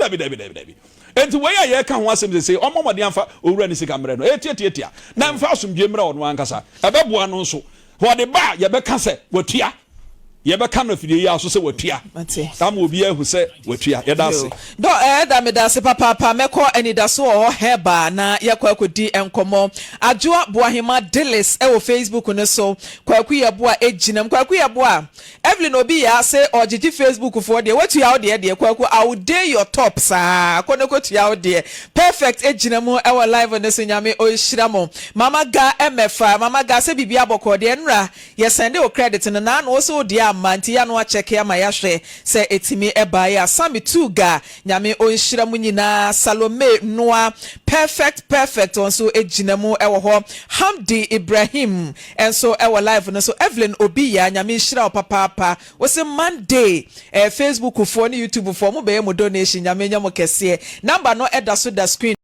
enti we ya ye ka ho asem se omomode amfa owura ni sika mre no etiatia na mfa asomdwe mre ono ankasa ebeboa no nso ho de ba ye be ka se watua yɛbɛka no afidie yi aso sɛ watua ama obi ahu sɛ watua yɛda ase dɔ da me da se papa mɛkɔ anidaso wɔ hɛba na yɛkɔ akɔdi nkɔmmɔ adwoa boahema dilis ɛwɔ Facebook no so kwaku yɛboa ɛgyinam kwaku yɛboa Evelyn obi ya sɛ ɔgyegye Facebook foɔ deɛ watua wo deɛ kwaku I will day your top saa kɔ ne kɔtua wo deɛ perfect ɛgyinam ɛwɔ live no so nyame ɔhyira mo mama ga MFA mama ga sɛ biribi abɔkɔ deɛ nra yɛsɛnde wo credit no na no so deɛ ama nti ya no akyɛke ama yɛhwɛ sɛ etimi ɛbae asami tuga nyame ɔhyira mu nyinaa Salome Noa perfect onso ɛgyina mu ɛwɔ hɔ Hamdi Ibrahim enso ɛwɔ live no so Evelyn obi ya nyame hyira wo papa wɔsɛ Monday Facebook foɔ ne YouTube foɔ mo bɛyɛ mo donation nyame nya mo kɛseɛ number no ɛda so da screen